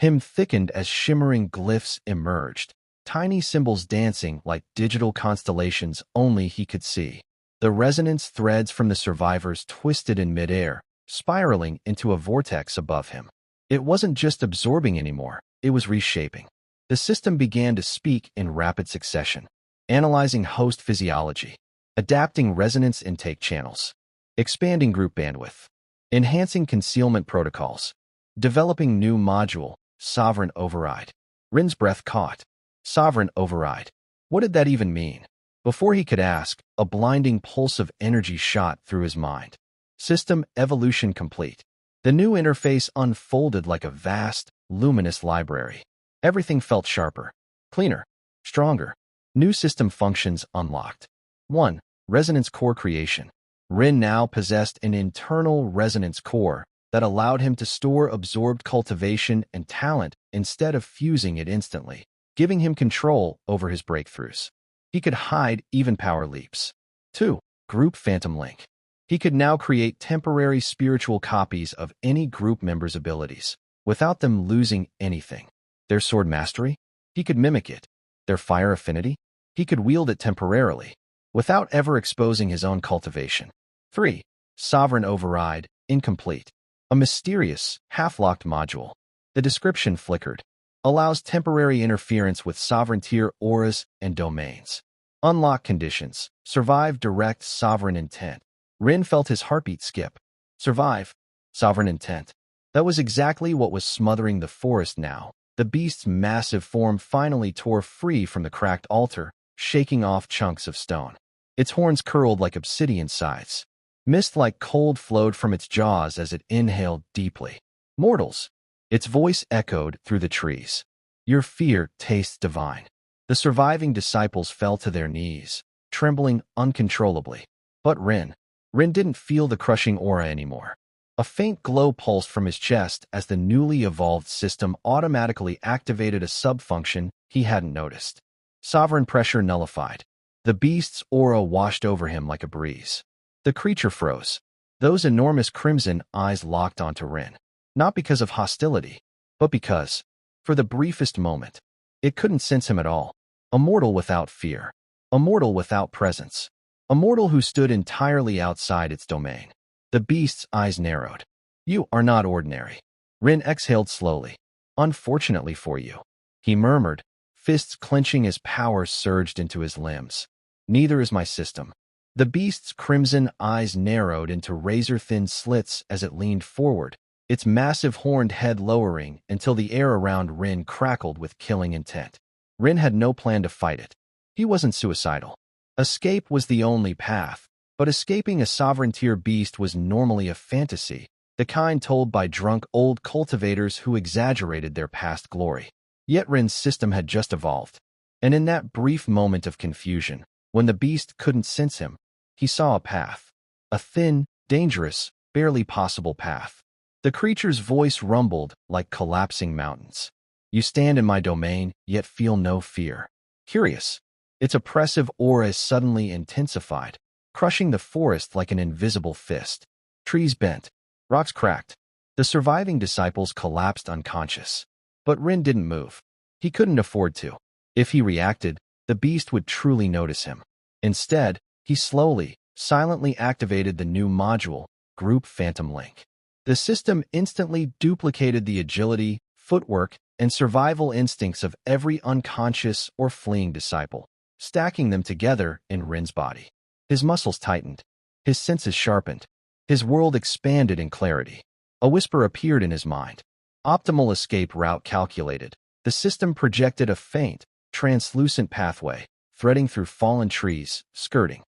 him thickened as shimmering glyphs emerged, tiny symbols dancing like digital constellations only he could see. The resonance threads from the survivors twisted in midair, spiraling into a vortex above him. It wasn't just absorbing anymore, it was reshaping. The system began to speak in rapid succession, analyzing host physiology, adapting resonance intake channels, expanding group bandwidth, enhancing concealment protocols, developing new module, sovereign override. Rin's breath caught. Sovereign override. What did that even mean? Before he could ask, a blinding pulse of energy shot through his mind. System evolution complete. The new interface unfolded like a vast, luminous library. Everything felt sharper, cleaner, stronger. New system functions unlocked. 1. Resonance core creation. Rin now possessed an internal resonance core that allowed him to store absorbed cultivation and talent instead of fusing it instantly, giving him control over his breakthroughs. He could hide even power leaps. 2. Group Phantom Link. He could now create temporary spiritual copies of any group member's abilities, without them losing anything. Their sword mastery? He could mimic it. Their fire affinity? He could wield it temporarily, without ever exposing his own cultivation. 3. Sovereign Override, incomplete. A mysterious, half-locked module. The description flickered. Allows temporary interference with sovereign-tier auras and domains. Unlock conditions. Survive direct sovereign intent. Rin felt his heartbeat skip. Survive. Sovereign intent. That was exactly what was smothering the forest now. The beast's massive form finally tore free from the cracked altar, shaking off chunks of stone. Its horns curled like obsidian scythes. Mist like cold flowed from its jaws as it inhaled deeply. Mortals. Its voice echoed through the trees. Your fear tastes divine. The surviving disciples fell to their knees, trembling uncontrollably. But Rin didn't feel the crushing aura anymore. A faint glow pulsed from his chest as the newly evolved system automatically activated a sub-function he hadn't noticed. Sovereign pressure nullified. The beast's aura washed over him like a breeze. The creature froze. Those enormous crimson eyes locked onto Rin. Not because of hostility, but because, for the briefest moment, it couldn't sense him at all. A mortal without fear. A mortal without presence. A mortal who stood entirely outside its domain. The beast's eyes narrowed. You are not ordinary. Rin exhaled slowly. Unfortunately for you, he murmured, fists clenching as power surged into his limbs. Neither is my system. The beast's crimson eyes narrowed into razor-thin slits as it leaned forward, its massive horned head lowering until the air around Rin crackled with killing intent. Rin had no plan to fight it. He wasn't suicidal. Escape was the only path, but escaping a sovereign-tier beast was normally a fantasy, the kind told by drunk old cultivators who exaggerated their past glory. Yet Rin's system had just evolved, and in that brief moment of confusion, when the beast couldn't sense him, he saw a path. A thin, dangerous, barely possible path. The creature's voice rumbled like collapsing mountains. You stand in my domain, yet feel no fear. Curious. Its oppressive aura suddenly intensified, crushing the forest like an invisible fist. Trees bent. Rocks cracked. The surviving disciples collapsed unconscious. But Rin didn't move. He couldn't afford to. If he reacted, the beast would truly notice him. Instead, he slowly, silently activated the new module, Group Phantom Link. The system instantly duplicated the agility, footwork, and survival instincts of every unconscious or fleeing disciple, stacking them together in Rin's body. His muscles tightened. His senses sharpened. His world expanded in clarity. A whisper appeared in his mind. Optimal escape route calculated. The system projected a faint, translucent pathway, threading through fallen trees, skirting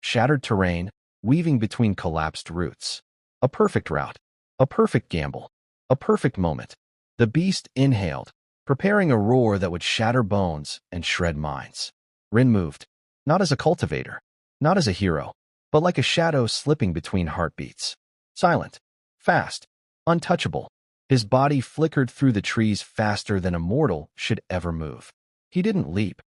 shattered terrain, weaving between collapsed roots. A perfect route. A perfect gamble. A perfect moment. The beast inhaled, preparing a roar that would shatter bones and shred minds. Rin moved, not as a cultivator, not as a hero, but like a shadow slipping between heartbeats. Silent, fast, untouchable. His body flickered through the trees faster than a mortal should ever move. He didn't leap.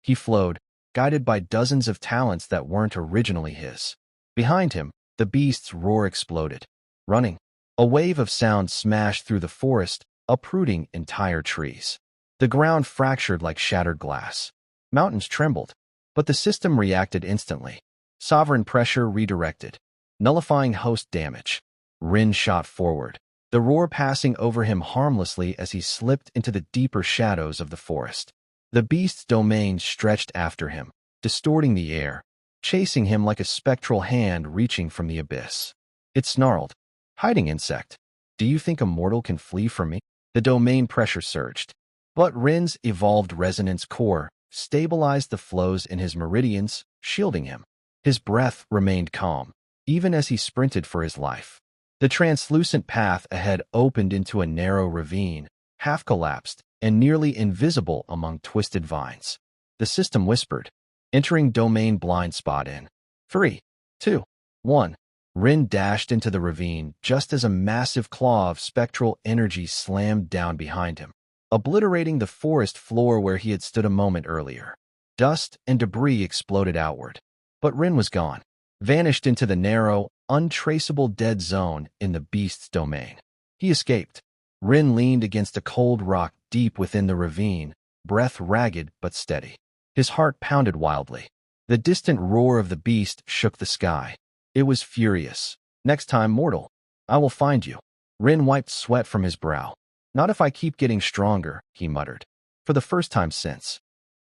He flowed, guided by dozens of talents that weren't originally his. Behind him, the beast's roar exploded. Running, a wave of sound smashed through the forest, uprooting entire trees. The ground fractured like shattered glass. Mountains trembled, but the system reacted instantly. Sovereign pressure redirected, nullifying host damage. Rin shot forward, the roar passing over him harmlessly as he slipped into the deeper shadows of the forest. The beast's domain stretched after him, distorting the air, chasing him like a spectral hand reaching from the abyss. It snarled, "Hiding insect. Do you think a mortal can flee from me?" The domain pressure surged. But Rin's evolved resonance core stabilized the flows in his meridians, shielding him. His breath remained calm, even as he sprinted for his life. The translucent path ahead opened into a narrow ravine, half-collapsed and nearly invisible among twisted vines. The system whispered, entering domain blind spot in 3, 2, 1. Rin dashed into the ravine just as a massive claw of spectral energy slammed down behind him, obliterating the forest floor where he had stood a moment earlier. Dust and debris exploded outward. But Rin was gone, vanished into the narrow, untraceable dead zone in the beast's domain. He escaped. Rin leaned against a cold rock deep within the ravine, breath ragged but steady. His heart pounded wildly. The distant roar of the beast shook the sky. It was furious. "Next time, mortal, I will find you." Rin wiped sweat from his brow. "Not if I keep getting stronger," he muttered. For the first time since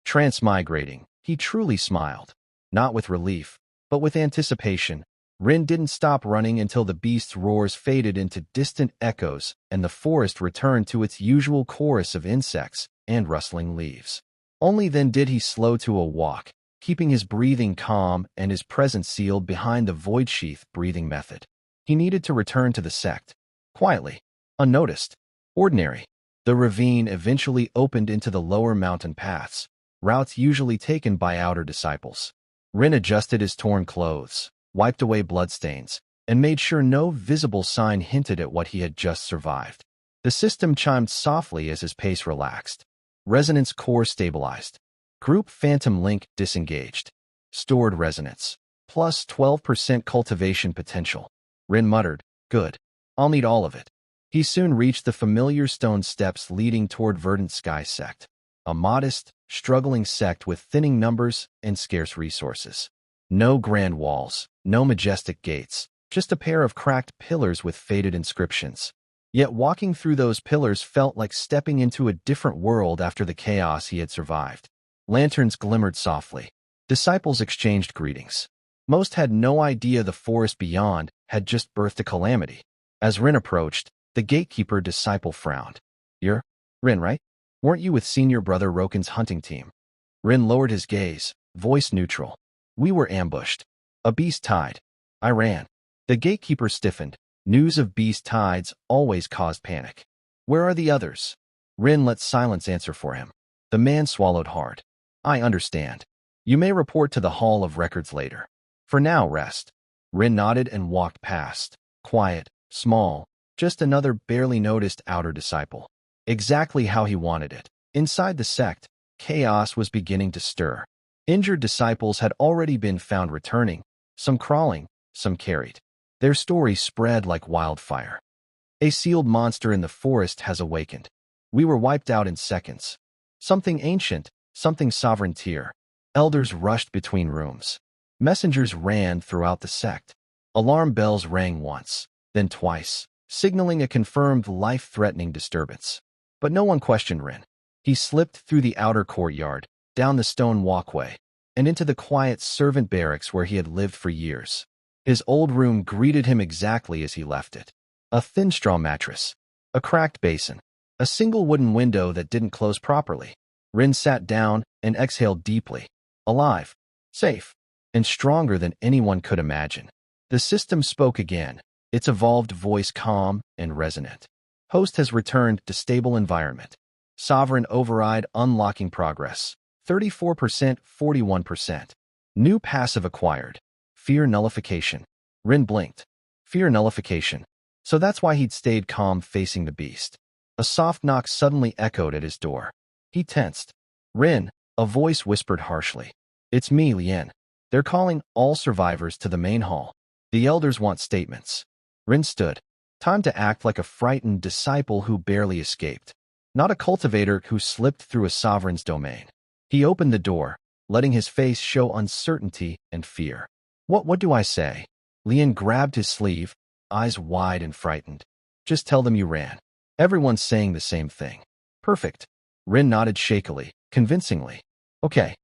transmigrating, he truly smiled. Not with relief, but with anticipation. Rin didn't stop running until the beast's roars faded into distant echoes and the forest returned to its usual chorus of insects and rustling leaves. Only then did he slow to a walk, keeping his breathing calm and his presence sealed behind the void sheath breathing method. He needed to return to the sect, quietly, unnoticed, ordinary. The ravine eventually opened into the lower mountain paths, routes usually taken by outer disciples. Rin adjusted his torn clothes, wiped away bloodstains, and made sure no visible sign hinted at what he had just survived. The system chimed softly as his pace relaxed. Resonance core stabilized. Group phantom link disengaged. Stored resonance. Plus 12% cultivation potential. Rin muttered, "Good. I'll need all of it." He soon reached the familiar stone steps leading toward Verdant Sky Sect, a modest, struggling sect with thinning numbers and scarce resources. No grand walls, no majestic gates, just a pair of cracked pillars with faded inscriptions. Yet walking through those pillars felt like stepping into a different world after the chaos he had survived. Lanterns glimmered softly. Disciples exchanged greetings. Most had no idea the forest beyond had just birthed a calamity. As Rin approached, the gatekeeper disciple frowned. "You're Rin, right? Weren't you with senior brother Roken's hunting team?" Rin lowered his gaze, voice neutral. "We were ambushed. A beast tide. I ran." The gatekeeper stiffened. News of beast tides always caused panic. "Where are the others?" Rin let silence answer for him. The man swallowed hard. "I understand. You may report to the Hall of Records later. For now, rest." Rin nodded and walked past. Quiet, small, just another barely noticed outer disciple. Exactly how he wanted it. Inside the sect, chaos was beginning to stir. Injured disciples had already been found returning, some crawling, some carried. Their story spread like wildfire. "A sealed monster in the forest has awakened. We were wiped out in seconds. Something ancient, something sovereign tier." Elders rushed between rooms. Messengers ran throughout the sect. Alarm bells rang once, then twice, signaling a confirmed life-threatening disturbance. But no one questioned Rin. He slipped through the outer courtyard, down the stone walkway, and into the quiet servant barracks where he had lived for years. His old room greeted him exactly as he left it. A thin straw mattress, a cracked basin, a single wooden window that didn't close properly. Rin sat down and exhaled deeply. Alive, safe, and stronger than anyone could imagine. The system spoke again, its evolved voice calm and resonant. "Host has returned to stable environment. Sovereign override unlocking progress. 34%, 41%. New passive acquired. Fear nullification." Rin blinked. Fear nullification. So that's why he'd stayed calm facing the beast. A soft knock suddenly echoed at his door. He tensed. "Rin." A voice whispered harshly. It's me, Lien. They're calling all survivors to the main hall. The elders want statements. Rin stood. Time to act like a frightened disciple who barely escaped. Not a cultivator who slipped through a sovereign's domain. He opened the door, letting his face show uncertainty and fear. What do I say? Lien grabbed his sleeve, eyes wide and frightened. Just tell them you ran. Everyone's saying the same thing. Perfect. Rin nodded shakily, convincingly. Okay.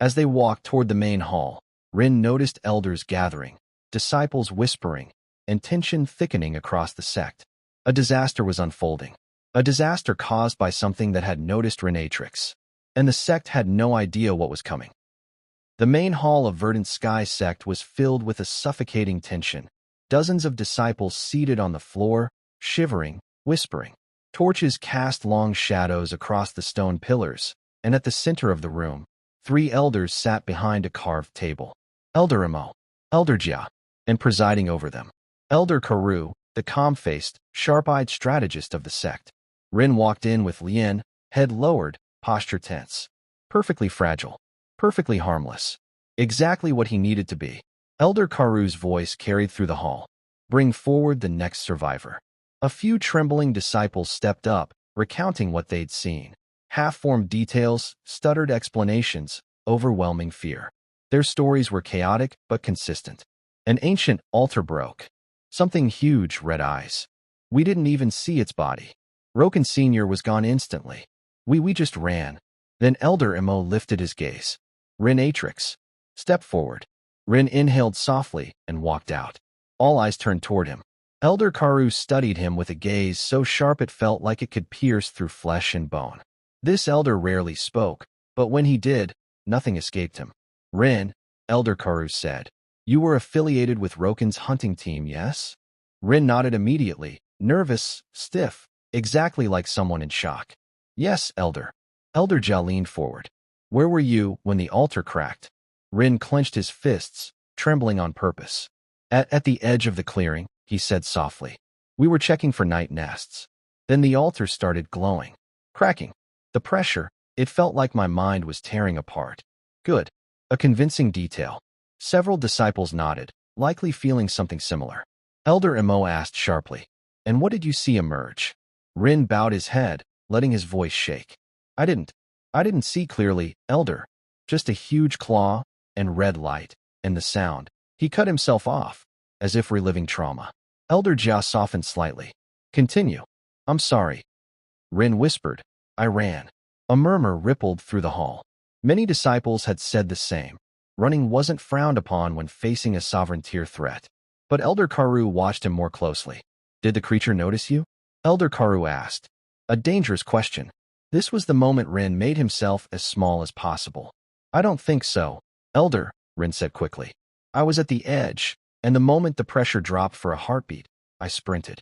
As they walked toward the main hall, Rin noticed elders gathering, disciples whispering, and tension thickening across the sect. A disaster was unfolding. A disaster caused by something that had noticed Renatrix. And the sect had no idea what was coming. The main hall of Verdant Sky sect was filled with a suffocating tension. Dozens of disciples seated on the floor, shivering, whispering. Torches cast long shadows across the stone pillars, and at the center of the room, 3 elders sat behind a carved table. Elder Imo, Elder Jia, and presiding over them, Elder Karu, the calm-faced, sharp-eyed strategist of the sect. Rin walked in with Lien, head lowered, posture tense. Perfectly fragile. Perfectly harmless. Exactly what he needed to be. Elder Karu's voice carried through the hall. Bring forward the next survivor. A few trembling disciples stepped up, recounting what they'd seen. Half-formed details, stuttered explanations, overwhelming fear. Their stories were chaotic but consistent. An ancient altar broke. Something huge, red eyes. We didn't even see its body. Roken Sr. was gone instantly. We just ran. Then Elder Imo lifted his gaze. Renatrix. Step forward. Rin inhaled softly and walked out. All eyes turned toward him. Elder Karu studied him with a gaze so sharp it felt like it could pierce through flesh and bone. This elder rarely spoke, but when he did, nothing escaped him. Rin, Elder Karu said, you were affiliated with Roken's hunting team, yes? Rin nodded immediately, nervous, stiff, exactly like someone in shock. Yes, Elder. Elder Jia leaned forward. Where were you when the altar cracked? Rin clenched his fists, trembling on purpose. At the edge of the clearing, he said softly. We were checking for night nests. Then the altar started glowing. Cracking. The pressure, it felt like my mind was tearing apart. Good. A convincing detail. Several disciples nodded, likely feeling something similar. Elder Imo asked sharply, and what did you see emerge? Rin bowed his head, letting his voice shake. I didn't see clearly, Elder. Just a huge claw, and red light, and the sound. He cut himself off, as if reliving trauma. Elder Jia softened slightly. Continue. I'm sorry. Rin whispered. I ran. A murmur rippled through the hall. Many disciples had said the same. Running wasn't frowned upon when facing a sovereign-tier threat. But Elder Karu watched him more closely. Did the creature notice you? Elder Karu asked. A dangerous question. This was the moment Rin made himself as small as possible. I don't think so, Elder, Rin said quickly. I was at the edge, and the moment the pressure dropped for a heartbeat, I sprinted.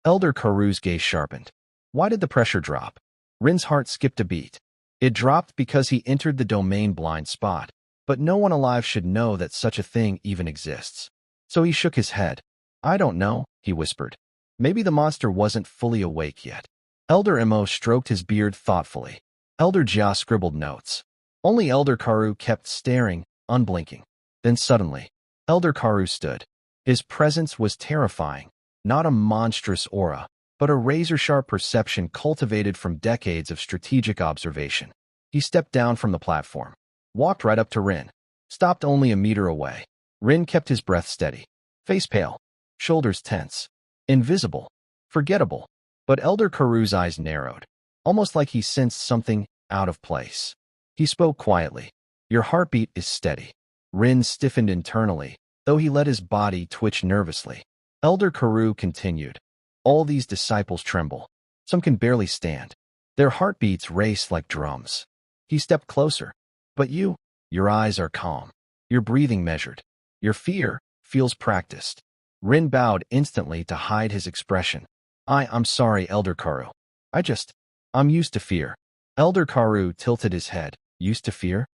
Elder Karu's gaze sharpened. Why did the pressure drop? Rin's heart skipped a beat. It dropped because he entered the domain blind spot, but no one alive should know that such a thing even exists. So he shook his head. I don't know, he whispered. Maybe the monster wasn't fully awake yet. Elder Imo stroked his beard thoughtfully. Elder Jia scribbled notes. Only Elder Karu kept staring, unblinking. Then suddenly, Elder Karu stood. His presence was terrifying, not a monstrous aura, but a razor-sharp perception cultivated from decades of strategic observation. He stepped down from the platform, walked right up to Rin, stopped only a meter away. Rin kept his breath steady, face pale, shoulders tense, invisible, forgettable. But Elder Karu's eyes narrowed, almost like he sensed something out of place. He spoke quietly. Your heartbeat is steady. Rin stiffened internally, though he let his body twitch nervously. Elder Karu continued. All these disciples tremble. Some can barely stand. Their heartbeats race like drums. He stepped closer. But your eyes are calm. Your breathing measured. Your fear feels practiced. Rin bowed instantly to hide his expression. I'm sorry, Elder Karu. I'm used to fear. Elder Karu tilted his head. Used to fear?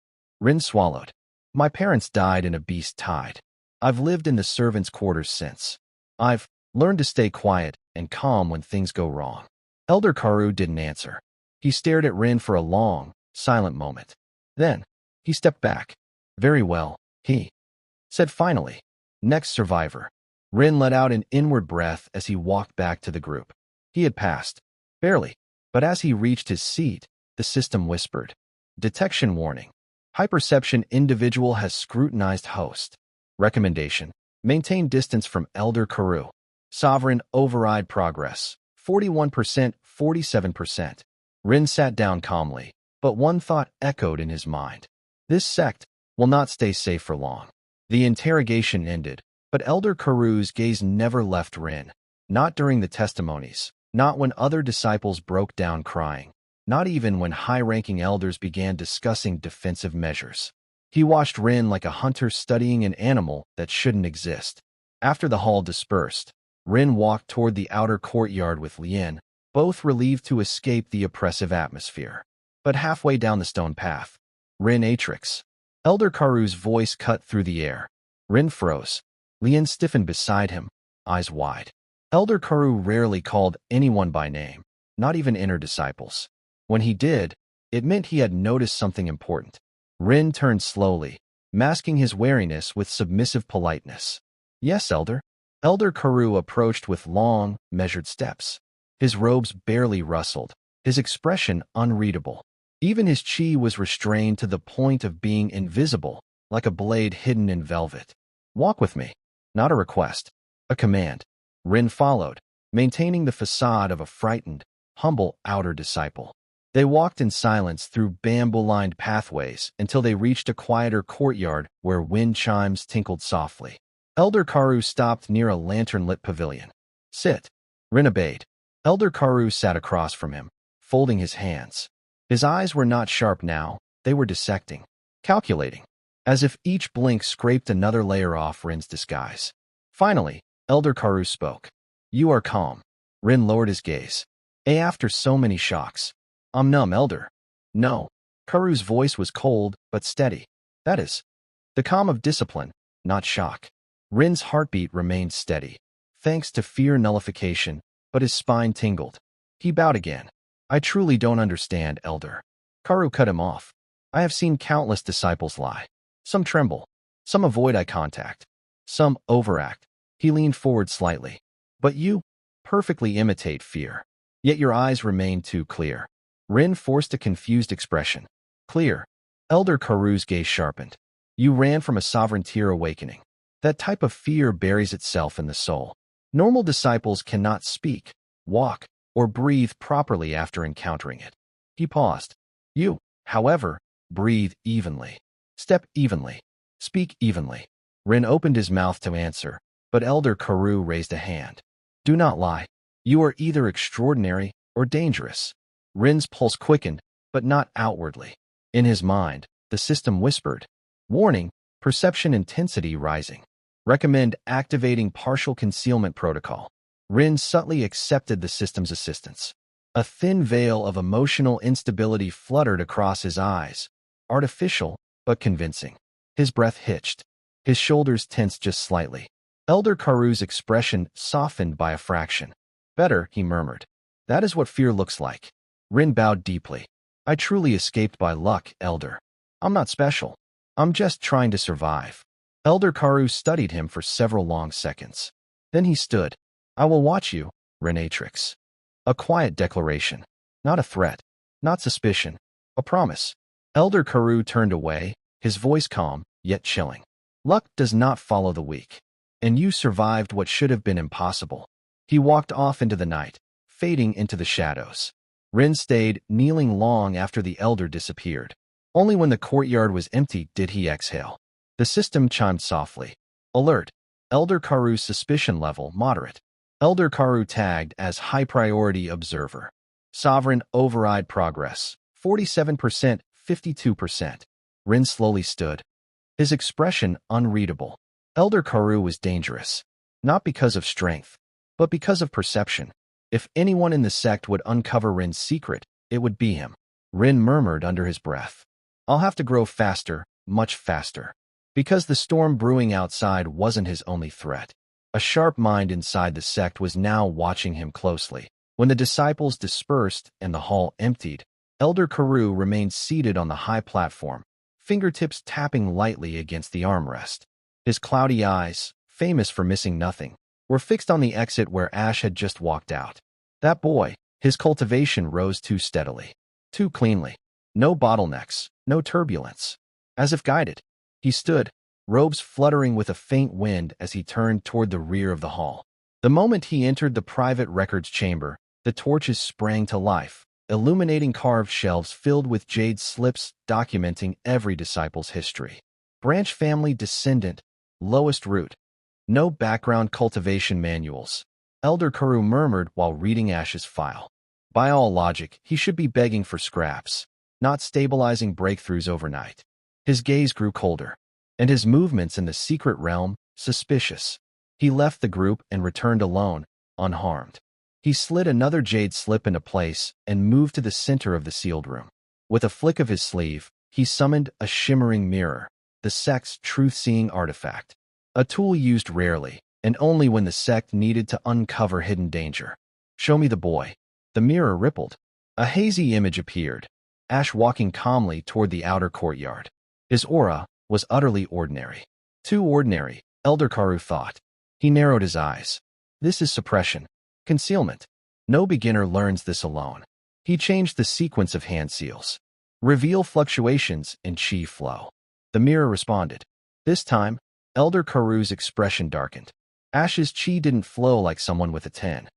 Rin swallowed. My parents died in a beast tide. I've lived in the servants' quarters since. I've learned to stay quiet and calm when things go wrong. Elder Karu didn't answer. He stared at Rin for a long, silent moment. Then, he stepped back. Very well, he said finally. Next survivor. Rin let out an inward breath as he walked back to the group. He had passed. Barely. But as he reached his seat, the system whispered. Detection warning. Hyperception individual has scrutinized host. Recommendation. Maintain distance from Elder Karu. Sovereign override progress. 41%, 47%. Rin sat down calmly, but one thought echoed in his mind. This sect will not stay safe for long. The interrogation ended, but Elder Karu's gaze never left Rin. Not during the testimonies, not when other disciples broke down crying, not even when high-ranking elders began discussing defensive measures. He watched Rin like a hunter studying an animal that shouldn't exist. After the hall dispersed, Rin walked toward the outer courtyard with Lien, both relieved to escape the oppressive atmosphere. But halfway down the stone path, Rin Atrix. Elder Karu's voice cut through the air. Rin froze. Lien stiffened beside him, eyes wide. Elder Karu rarely called anyone by name, not even inner disciples. When he did, it meant he had noticed something important. Rin turned slowly, masking his wariness with submissive politeness. Yes, Elder. Elder Karu approached with long, measured steps. His robes barely rustled, his expression unreadable. Even his chi was restrained to the point of being invisible, like a blade hidden in velvet. Walk with me. Not a request, a command. Rin followed, maintaining the facade of a frightened, humble outer disciple. They walked in silence through bamboo-lined pathways until they reached a quieter courtyard where wind chimes tinkled softly. Elder Karu stopped near a lantern-lit pavilion. Sit. Rin obeyed. Elder Karu sat across from him, folding his hands. His eyes were not sharp now, they were dissecting, calculating, as if each blink scraped another layer off Rin's disguise. Finally, Elder Karu spoke. You are calm. Rin lowered his gaze. After so many shocks. I'm numb, Elder. No. Karu's voice was cold, but steady. That is, the calm of discipline, not shock. Rin's heartbeat remained steady, thanks to fear nullification, but his spine tingled. He bowed again. I truly don't understand, Elder. Karu cut him off. I have seen countless disciples lie. Some tremble. Some avoid eye contact. Some overact. He leaned forward slightly. But you perfectly imitate fear. Yet your eyes remain too clear. Rin forced a confused expression. Clear. Elder Karu's gaze sharpened. You ran from a sovereign tier awakening. That type of fear buries itself in the soul. Normal disciples cannot speak, walk, or breathe properly after encountering it. He paused. You, however, breathe evenly. Step evenly. Speak evenly. Rin opened his mouth to answer, but Elder Karu raised a hand. Do not lie. You are either extraordinary or dangerous. Rin's pulse quickened, but not outwardly. In his mind, the system whispered. Warning, perception intensity rising. Recommend activating partial concealment protocol. Rin subtly accepted the system's assistance. A thin veil of emotional instability fluttered across his eyes. Artificial, but convincing. His breath hitched. His shoulders tensed just slightly. Elder Karu's expression softened by a fraction. Better, he murmured. That is what fear looks like. Rin bowed deeply. I truly escaped by luck, Elder. I'm not special. I'm just trying to survive. Elder Karu studied him for several long seconds. Then he stood. I will watch you, Renatrix. A quiet declaration. Not a threat. Not suspicion. A promise. Elder Karu turned away, his voice calm, yet chilling. Luck does not follow the weak. And you survived what should have been impossible. He walked off into the night, fading into the shadows. Rin stayed, kneeling long after the elder disappeared. Only when the courtyard was empty did he exhale. The system chimed softly. Alert. Elder Karu's suspicion level moderate. Elder Karu tagged as high-priority observer. Sovereign override progress. 47%, 52%. Rin slowly stood. His expression unreadable. Elder Karu was dangerous. Not because of strength, but because of perception. If anyone in the sect would uncover Rin's secret, it would be him. Rin murmured under his breath. I'll have to grow faster, much faster. Because the storm brewing outside wasn't his only threat. A sharp mind inside the sect was now watching him closely. When the disciples dispersed and the hall emptied, Elder Karoo remained seated on the high platform, fingertips tapping lightly against the armrest. His cloudy eyes, famous for missing nothing, were fixed on the exit where Ash had just walked out. That boy, his cultivation rose too steadily, too cleanly. No bottlenecks, no turbulence. As if guided, he stood, robes fluttering with a faint wind as he turned toward the rear of the hall. The moment he entered the private records chamber, the torches sprang to life, illuminating carved shelves filled with jade slips documenting every disciple's history. Branch family descendant, lowest root. No background cultivation manuals. Elder Karoo murmured while reading Ash's file. By all logic, he should be begging for scraps, not stabilizing breakthroughs overnight. His gaze grew colder, and his movements in the secret realm suspicious. He left the group and returned alone, unharmed. He slid another jade slip into place and moved to the center of the sealed room. With a flick of his sleeve, he summoned a shimmering mirror, the sect's truth-seeing artifact. A tool used rarely, and only when the sect needed to uncover hidden danger. Show me the boy. The mirror rippled. A hazy image appeared, Ash walking calmly toward the outer courtyard. His aura was utterly ordinary. Too ordinary, Elder Karoo thought. He narrowed his eyes. This is suppression. Concealment. No beginner learns this alone. He changed the sequence of hand seals. Reveal fluctuations in chi flow. The mirror responded. This time, Elder Karoo's expression darkened. Ash's chi didn't flow like someone with a 10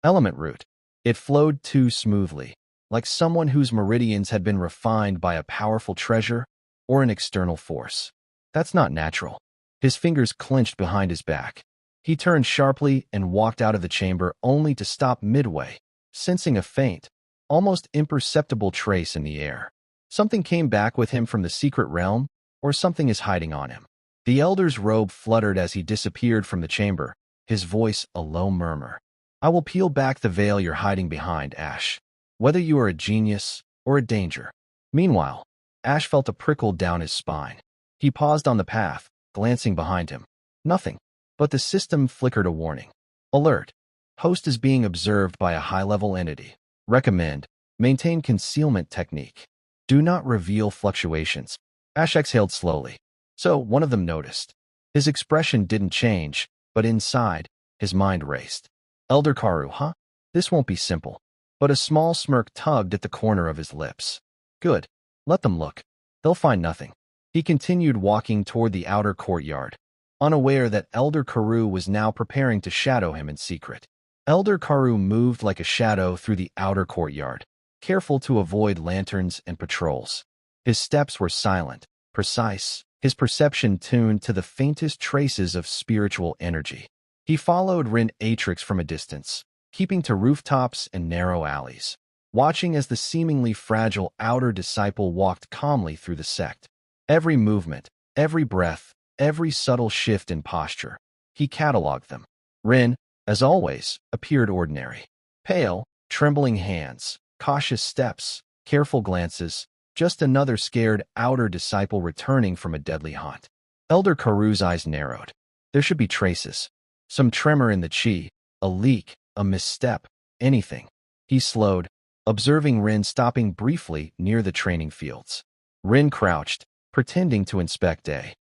element root. It flowed too smoothly, like someone whose meridians had been refined by a powerful treasure or an external force. That's not natural. His fingers clenched behind his back. He turned sharply and walked out of the chamber only to stop midway, sensing a faint, almost imperceptible trace in the air. Something came back with him from the secret realm, or something is hiding on him. The elder's robe fluttered as he disappeared from the chamber, his voice a low murmur. I will peel back the veil you're hiding behind, Ash, whether you are a genius or a danger. Meanwhile, Ash felt a prickle down his spine. He paused on the path, glancing behind him. Nothing. But the system flickered a warning. Alert. Host is being observed by a high-level entity. Recommend. Maintain concealment technique. Do not reveal fluctuations. Ash exhaled slowly. So one of them noticed. His expression didn't change, but inside, his mind raced. Elder Karoo, huh? This won't be simple. But a small smirk tugged at the corner of his lips. Good. Let them look. They'll find nothing. He continued walking toward the outer courtyard, unaware that Elder Karoo was now preparing to shadow him in secret. Elder Karoo moved like a shadow through the outer courtyard, careful to avoid lanterns and patrols. His steps were silent, precise, his perception tuned to the faintest traces of spiritual energy. He followed Rin Atrix from a distance, keeping to rooftops and narrow alleys, watching as the seemingly fragile outer disciple walked calmly through the sect. Every movement, every breath, every subtle shift in posture, he cataloged them. Rin, as always, appeared ordinary. Pale, trembling hands, cautious steps, careful glances, just another scared outer disciple returning from a deadly haunt. Elder Karoo's eyes narrowed. There should be traces. Some tremor in the chi, a leak, a misstep, anything. He slowed, observing Rin stopping briefly near the training fields. Rin crouched, pretending to inspect a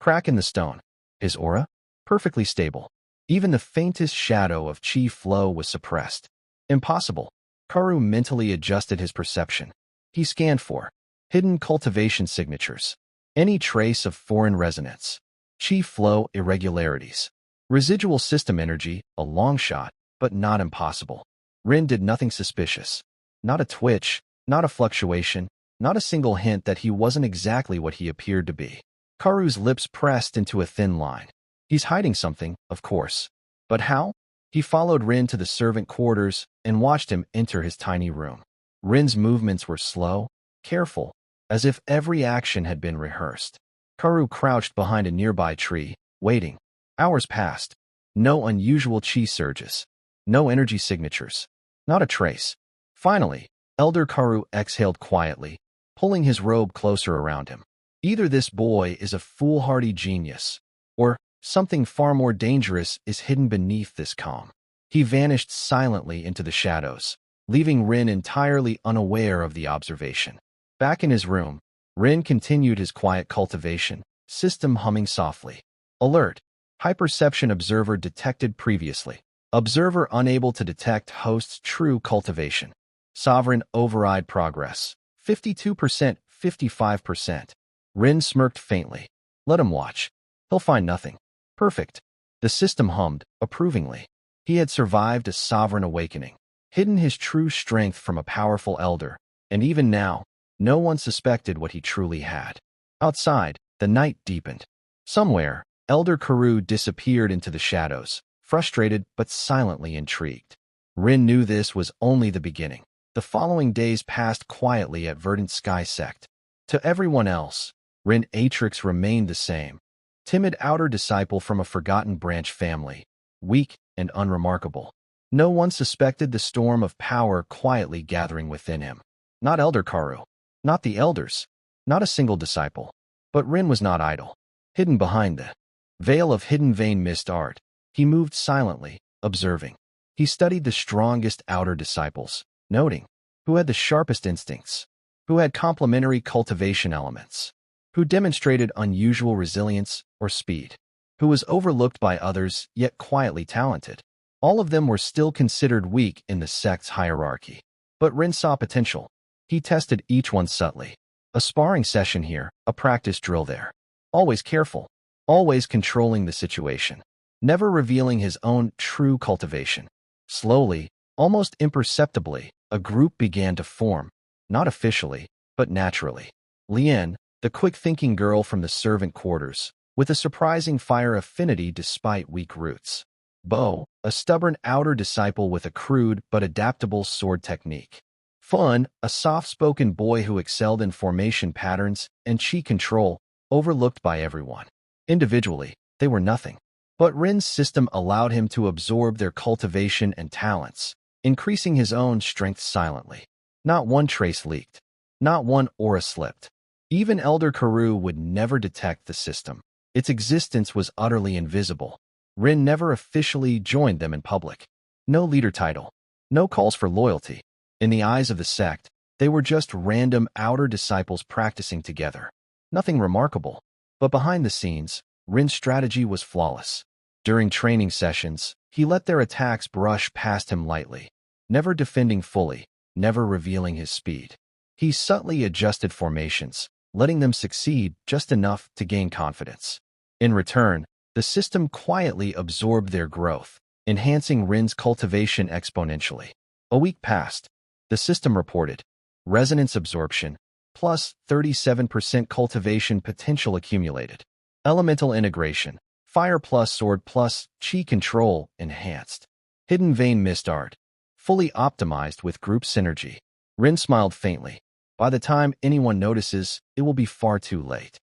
crack in the stone. His aura? Perfectly stable. Even the faintest shadow of chi flow was suppressed. Impossible. Karoo mentally adjusted his perception. He scanned for hidden cultivation signatures, any trace of foreign resonance, chi flow irregularities, residual system energy, a long shot, but not impossible. Rin did nothing suspicious. Not a twitch, not a fluctuation, not a single hint that he wasn't exactly what he appeared to be. Karoo's lips pressed into a thin line. He's hiding something, of course. But how? He followed Rin to the servant quarters and watched him enter his tiny room. Rin's movements were slow, careful, as if every action had been rehearsed. Karoo crouched behind a nearby tree, waiting. Hours passed. No unusual chi surges. No energy signatures. Not a trace. Finally, Elder Karoo exhaled quietly, pulling his robe closer around him. Either this boy is a foolhardy genius, or something far more dangerous is hidden beneath this calm. He vanished silently into the shadows, leaving Rin entirely unaware of the observation. Back in his room, Rin continued his quiet cultivation, system humming softly. Alert. Hyperception observer detected previously. Observer unable to detect host's true cultivation. Sovereign override progress. 52%, 55%. Rin smirked faintly. Let him watch. He'll find nothing. Perfect. The system hummed, approvingly. He had survived a sovereign awakening, hidden his true strength from a powerful elder, and even now, no one suspected what he truly had. Outside, the night deepened. Somewhere, Elder Karoo disappeared into the shadows, frustrated but silently intrigued. Rin knew this was only the beginning. The following days passed quietly at Verdant Sky Sect. To everyone else, Rin Atrix remained the same. Timid outer disciple from a forgotten branch family, weak and unremarkable. No one suspected the storm of power quietly gathering within him. Not Elder Karoo, not the elders, not a single disciple. But Rin was not idle. Hidden behind the veil of hidden vein mist art, he moved silently, observing. He studied the strongest outer disciples, noting who had the sharpest instincts, who had complementary cultivation elements, who demonstrated unusual resilience or speed, who was overlooked by others yet quietly talented. All of them were still considered weak in the sect's hierarchy. But Rin saw potential. He tested each one subtly. A sparring session here, a practice drill there. Always careful, always controlling the situation, never revealing his own true cultivation. Slowly, almost imperceptibly, a group began to form, not officially, but naturally. Lien, the quick-thinking girl from the servant quarters, with a surprising fire affinity despite weak roots. Bo, a stubborn outer disciple with a crude but adaptable sword technique. Fun, a soft-spoken boy who excelled in formation patterns and chi control, overlooked by everyone. Individually, they were nothing. But Rin's system allowed him to absorb their cultivation and talents, increasing his own strength silently. Not one trace leaked. Not one aura slipped. Even Elder Karoo would never detect the system. Its existence was utterly invisible. Rin never officially joined them in public. No leader title. No calls for loyalty. In the eyes of the sect, they were just random outer disciples practicing together. Nothing remarkable. But behind the scenes, Rin's strategy was flawless. During training sessions, he let their attacks brush past him lightly, never defending fully, never revealing his speed. He subtly adjusted formations, letting them succeed just enough to gain confidence. In return, the system quietly absorbed their growth, enhancing Rin's cultivation exponentially. A week passed. The system reported resonance absorption, plus 37% cultivation potential accumulated. Elemental integration, fire plus sword plus chi control enhanced. Hidden vein mist art, fully optimized with group synergy. Rin smiled faintly. By the time anyone notices, it will be far too late.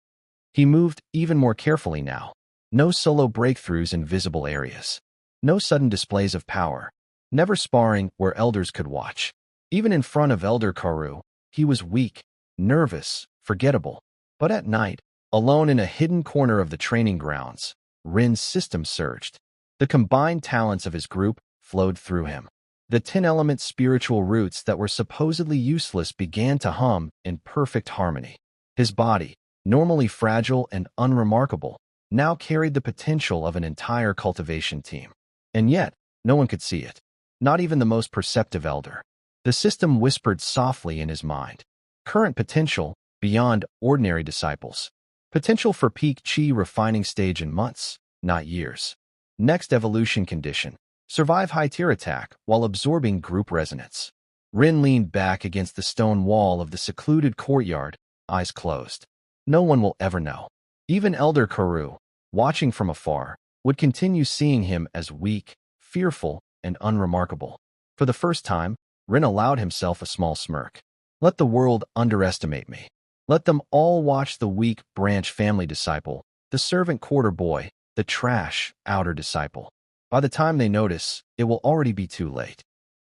He moved even more carefully now. No solo breakthroughs in visible areas. No sudden displays of power. Never sparring where elders could watch. Even in front of Elder Karoo, he was weak, nervous, forgettable. But at night, alone in a hidden corner of the training grounds, Rin's system surged. The combined talents of his group flowed through him. The 10-element spiritual roots that were supposedly useless began to hum in perfect harmony. His body, normally fragile and unremarkable, now carried the potential of an entire cultivation team. And yet, no one could see it. Not even the most perceptive elder. The system whispered softly in his mind. Current potential, beyond ordinary disciples. Potential for peak chi refining stage in months, not years. Next evolution condition. Survive high-tier attack while absorbing group resonance. Rin leaned back against the stone wall of the secluded courtyard, eyes closed. No one will ever know. Even Elder Karoo, watching from afar, would continue seeing him as weak, fearful, and unremarkable. For the first time, Rin allowed himself a small smirk. Let the world underestimate me. Let them all watch the weak branch family disciple, the servant quarter boy, the trash outer disciple. By the time they notice, it will already be too late.